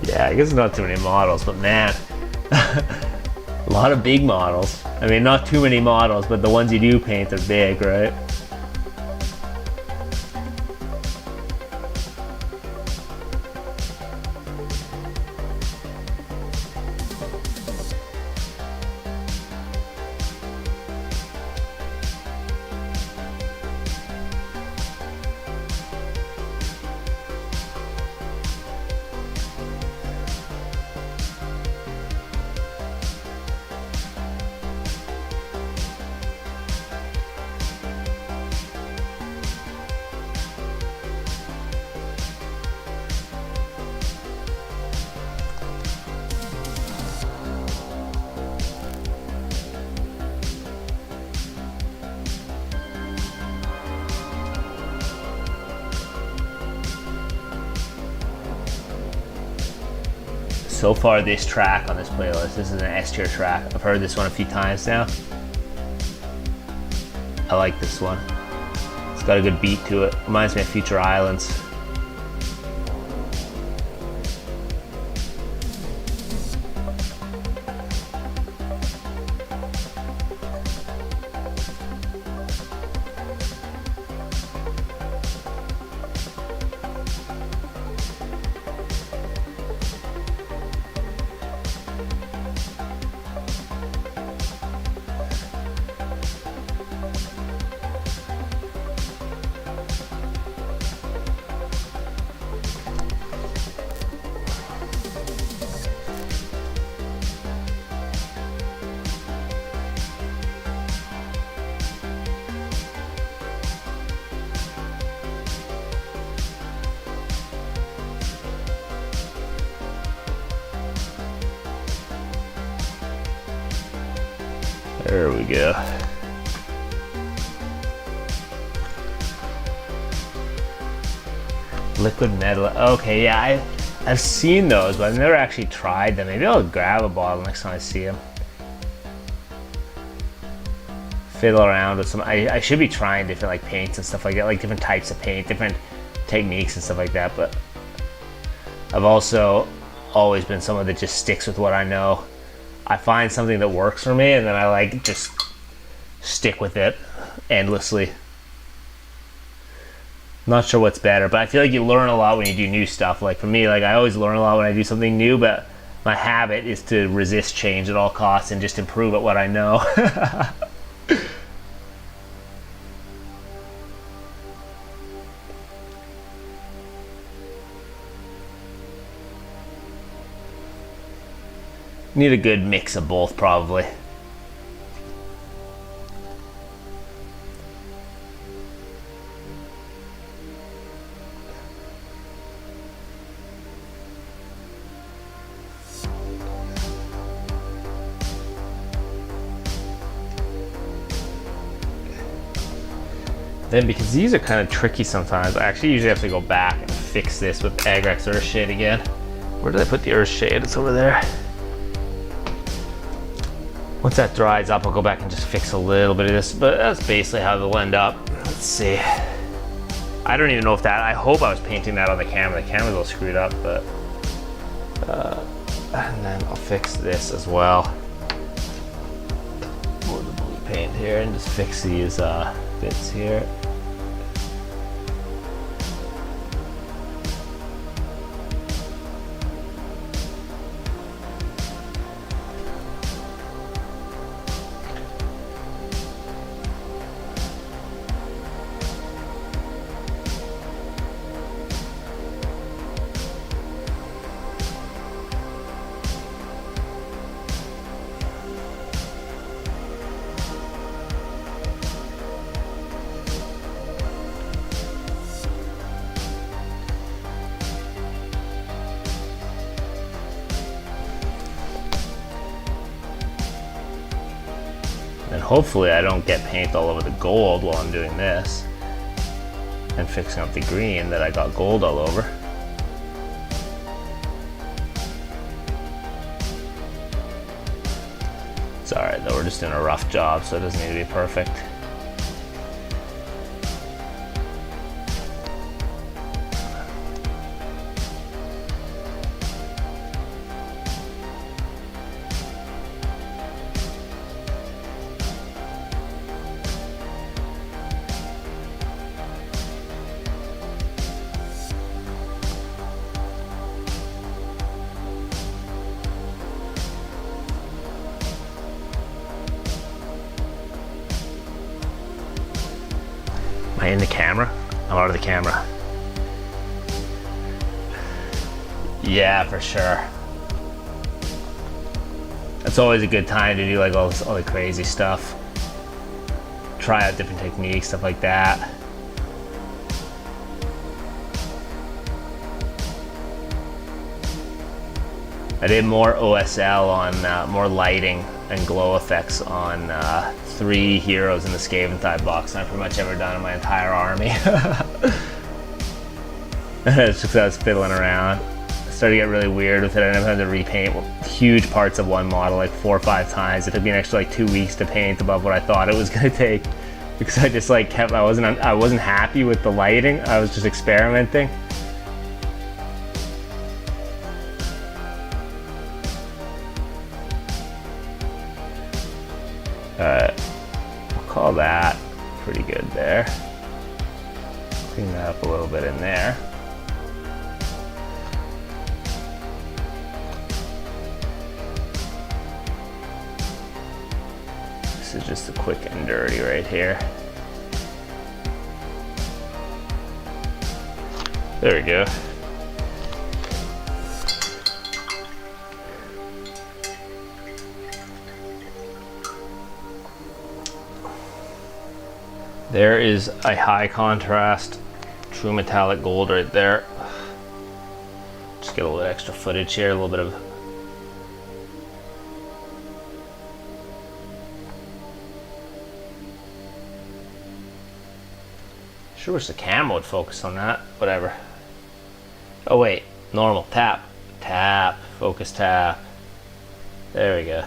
Yeah, I guess not too many models, but man, a lot of big models. I mean, not too many models, but the ones you do paint are big, right? So far this track on this playlist, this is an S tier track. I've heard this one a few times now. I like this one. It's got a good beat to it. Reminds me of Future Islands. There we go. Liquid metal. Okay, yeah, I've seen those, but I've never actually tried them. Maybe I'll grab a bottle next time I see them. Fiddle around with some. I should be trying different like paints and stuff like that, like different types of paint, different techniques and stuff like that. But I've also always been someone that just sticks with what I know. I find something that works for me and then I like just stick with it endlessly. Not sure what's better, but I feel like you learn a lot when you do new stuff. Like for me, like I always learn a lot when I do something new, but my habit is to resist change at all costs and just improve at what I know. Need a good mix of both, probably. Then, because these are kind of tricky sometimes, I actually usually have to go back and fix this with Agrex Earthshade again. Where did I put the Earthshade? It's over there. Once that dries up, I'll go back and just fix a little bit of this, but that's basically how they'll end up. Let's see. I don't even know if that, I hope I was painting that on the camera. The camera's a little screwed up, but, and then I'll fix this as well. Pour the blue paint here and just fix these bits here. And hopefully I don't get paint all over the gold while I'm doing this and fixing up the green that I got gold all over. It's alright though, we're just doing a rough job, so it doesn't need to be perfect. Am I in the camera? I'm out of the camera. Yeah, for sure. It's always a good time to do like all the crazy stuff. Try out different techniques, stuff like that. I did more OSL on more lighting and glow effects on 3 heroes in the Skaven box than I've pretty much ever done in my entire army. It's just I was fiddling around. started to get really weird with it. I ended up having to repaint huge parts of one model like 4 or 5 times. It took me an extra like 2 weeks to paint above what I thought it was gonna take, because I just like I wasn't happy with the lighting. I was just experimenting. Alright, we'll call that pretty good there. Clean that up a little bit in there. This is just a quick and dirty right here. There we go. There is a high contrast true metallic gold right there. Just get a little extra footage here, a little bit of sure wish the camera would focus on that. Whatever. Oh wait, normal, tap, tap, focus tap. There we go.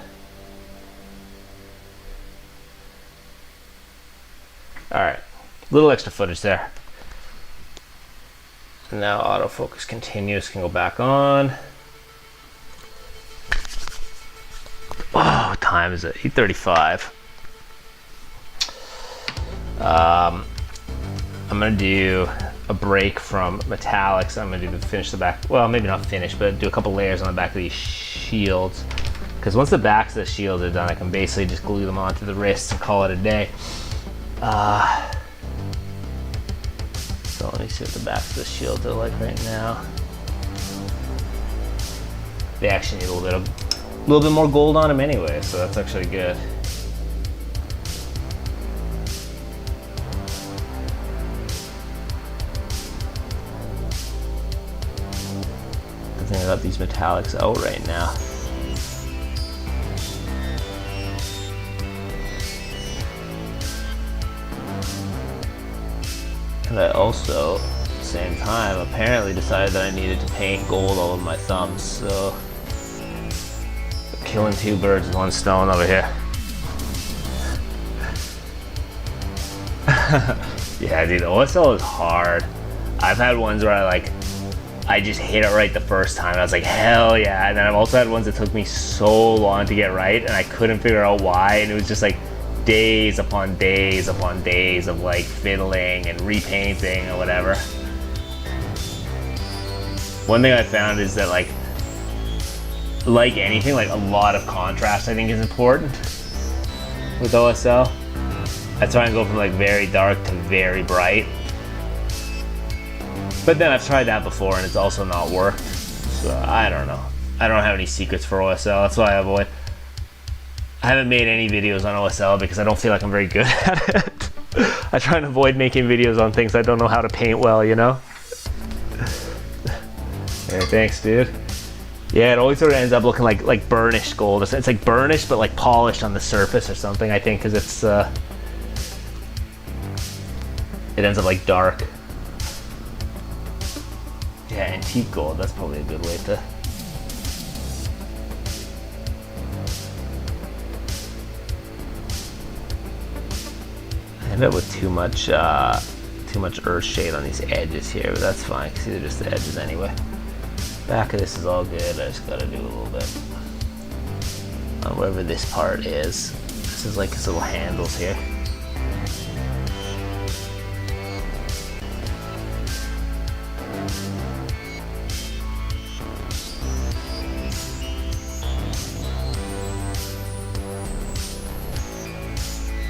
Alright, little extra footage there. And now autofocus continuous can go back on. Oh, what time is it? 8:35. I'm gonna do a break from metallics. I'm gonna finish the back, well, maybe not finish, but do a couple layers on the back of these shields. Because once the backs of the shields are done, I can basically just glue them onto the wrists and call it a day. So let me see what the backs of the shields are like right now. They actually need a little bit more gold on them anyway, so that's actually good. The thing about these metallics out right now. And I also, at the same time, apparently decided that I needed to paint gold all over my thumbs, so killing 2 birds with 1 stone over here. Yeah, dude, OSL is hard. I've had ones where I just hit it right the first time. I was like, hell yeah. And then I've also had ones that took me so long to get right, and I couldn't figure out why, and it was just like days upon days upon days of like fiddling and repainting or whatever. One thing I found is that like anything, like a lot of contrast I think is important with OSL. I try and go from like very dark to very bright. But then I've tried that before and it's also not worked. So I don't know. I don't have any secrets for OSL. That's why I haven't made any videos on OSL because I don't feel like I'm very good at it. I try and avoid making videos on things I don't know how to paint well, you know? Hey, thanks, dude. Yeah, it always sort of ends up looking like burnished gold. It's like burnished but like polished on the surface or something, I think, because it's it ends up like dark. Yeah, antique gold, that's probably a good way to. I end up with too much earth shade on these edges here, but that's fine because these are just the edges anyway. Back of this is all good. I just gotta do a little bit on wherever this part is. This is like his little handles here.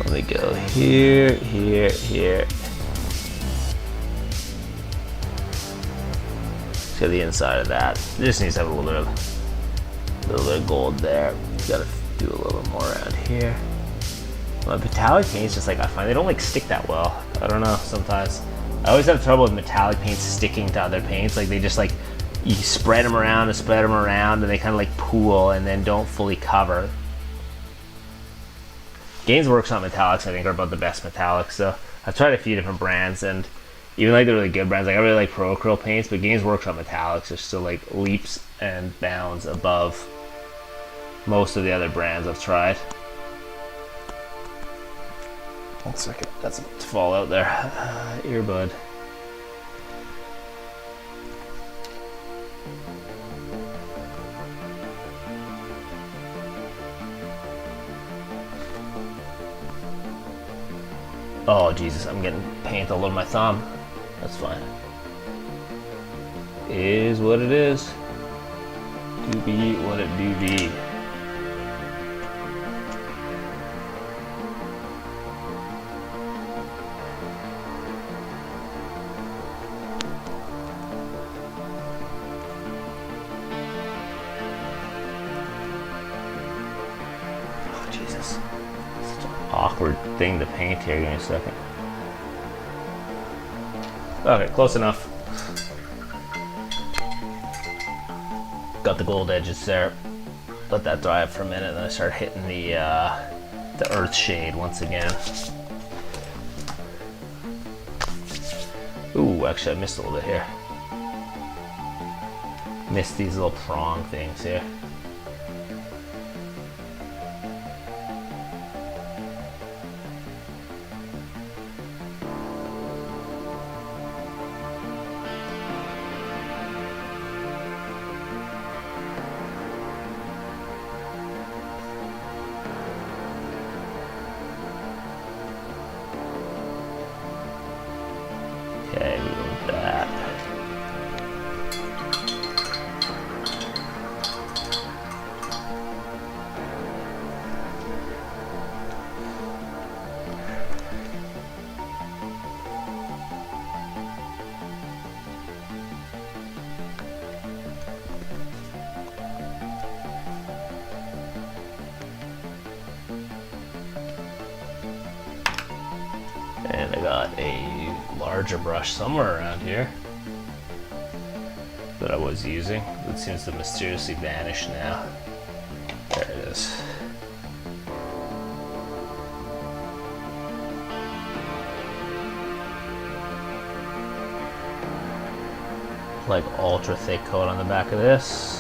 Let me go here, here, here. To the inside of that. It just needs to have a little bit of gold there. Gotta do a little bit more around here. My metallic paints just like, I find they don't like stick that well. I don't know, sometimes. I always have trouble with metallic paints sticking to other paints. Like they just like, you spread them around and they kind of like pool and then don't fully cover. Gaines Workshop metallics I think are about the best metallics. So I've tried a few different brands and Even like the really good brands, like I really like Pro Acryl paints, but Games Workshop metallics are still like leaps and bounds above most of the other brands I've tried. 1 second, that's about to fall out there. Earbud. Oh Jesus, I'm getting paint all over my thumb. That's fine. Is what it is. Do be what it do be. Oh Jesus. Such an awkward thing to paint here. Give me a second. Okay, close enough. Got the gold edges there. Let that dry up for a minute, and then I start hitting the earth shade once again. Ooh, actually I missed a little bit here. Missed these little prong things here. Okay, we go with that. And I got a larger brush somewhere around here that I was using. It seems to mysteriously vanish now. There it is. Like ultra thick coat on the back of this.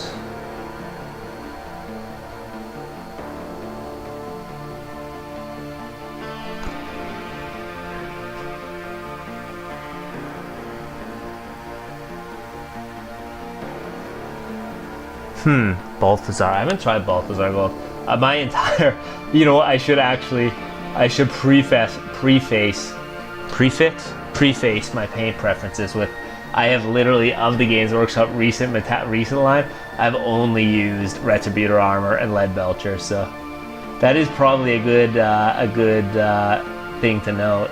Balthazar. I haven't tried Balthazar Gold. My entire, you know what, I should preface my paint preferences with, I have literally, of the Games Workshop recent line, I've only used Retributor Armor and Lead Belcher, so that is probably a good thing to note.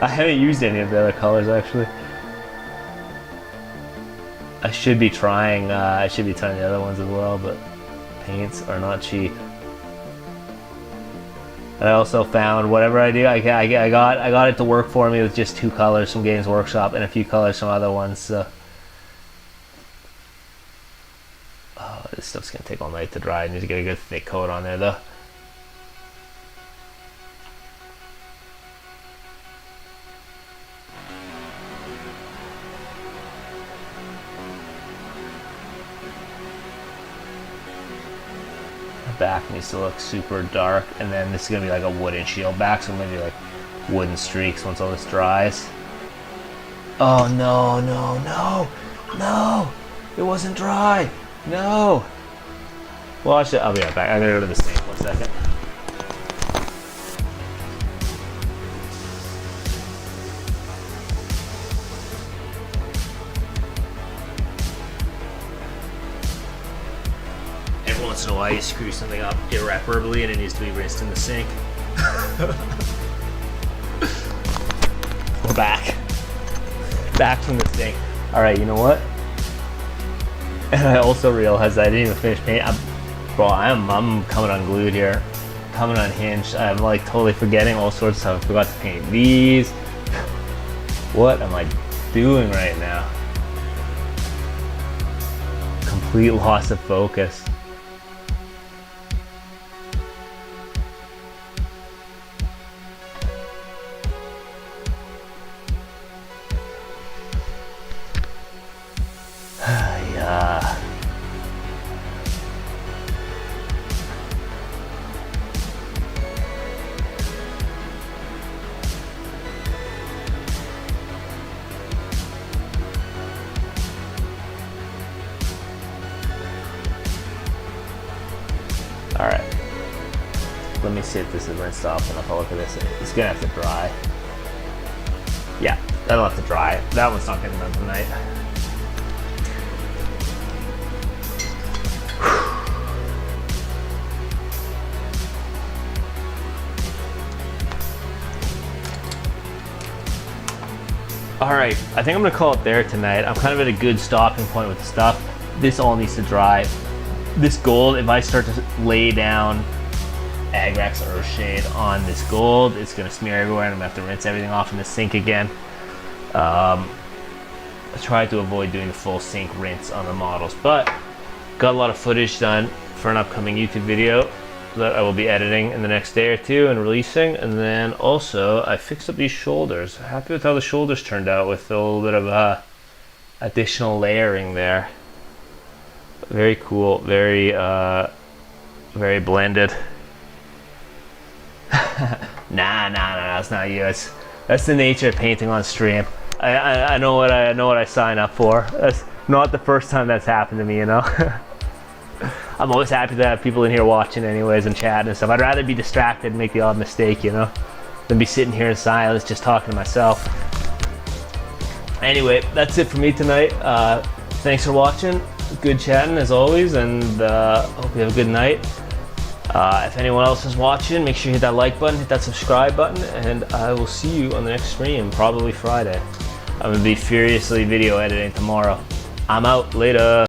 I haven't used any of the other colors actually. I should be trying the other ones as well, but paints are not cheap. And I also found whatever I do, I got it to work for me with just 2 colors from Games Workshop and a few colors from other ones. So, oh, this stuff's gonna take all night to dry. I need to get a good thick coat on there though. Back needs to look super dark, and then this is gonna be like a wooden shield back, so maybe like wooden streaks once all this dries. Oh no, no, no, no! It wasn't dry! No! Well, I'll be right back. I'm gonna go to the sink 1 second. Once in a while you screw something up irreparably and it needs to be rinsed in the sink. We're back from the sink. Alright, you know what? And I also realized I didn't even finish painting. I'm coming unglued here. Coming unhinged. I'm like totally forgetting all sorts of stuff. I forgot to paint these. What am I doing right now? Complete loss of focus. see if this is rinsed off enough. I'll look at this. It's gonna have to dry. Yeah, that'll have to dry. That one's not getting done tonight. Alright, I think I'm gonna call it there tonight. I'm kind of at a good stopping point with the stuff. This all needs to dry. This gold, if I start to lay down Agrax Earthshade on this gold, it's gonna smear everywhere and I'm gonna have to rinse everything off in the sink again. I tried to avoid doing a full sink rinse on the models, but got a lot of footage done for an upcoming YouTube video that I will be editing in the next day or two and releasing. And then also I fixed up these shoulders. Happy with how the shoulders turned out with a little bit of additional layering there. Very cool, very very blended. Nah, that's not you. That's the nature of painting on stream. I know what I sign up for. That's not the first time that's happened to me, you know. I'm always happy to have people in here watching anyways and chatting and stuff. I'd rather be distracted and make the odd mistake, you know, than be sitting here in silence just talking to myself. Anyway, that's it for me tonight. Thanks for watching. Good chatting as always, and hope you have a good night. If anyone else is watching, make sure you hit that like button, hit that subscribe button, and I will see you on the next stream, probably Friday. I'm going to be furiously video editing tomorrow. I'm out. Later.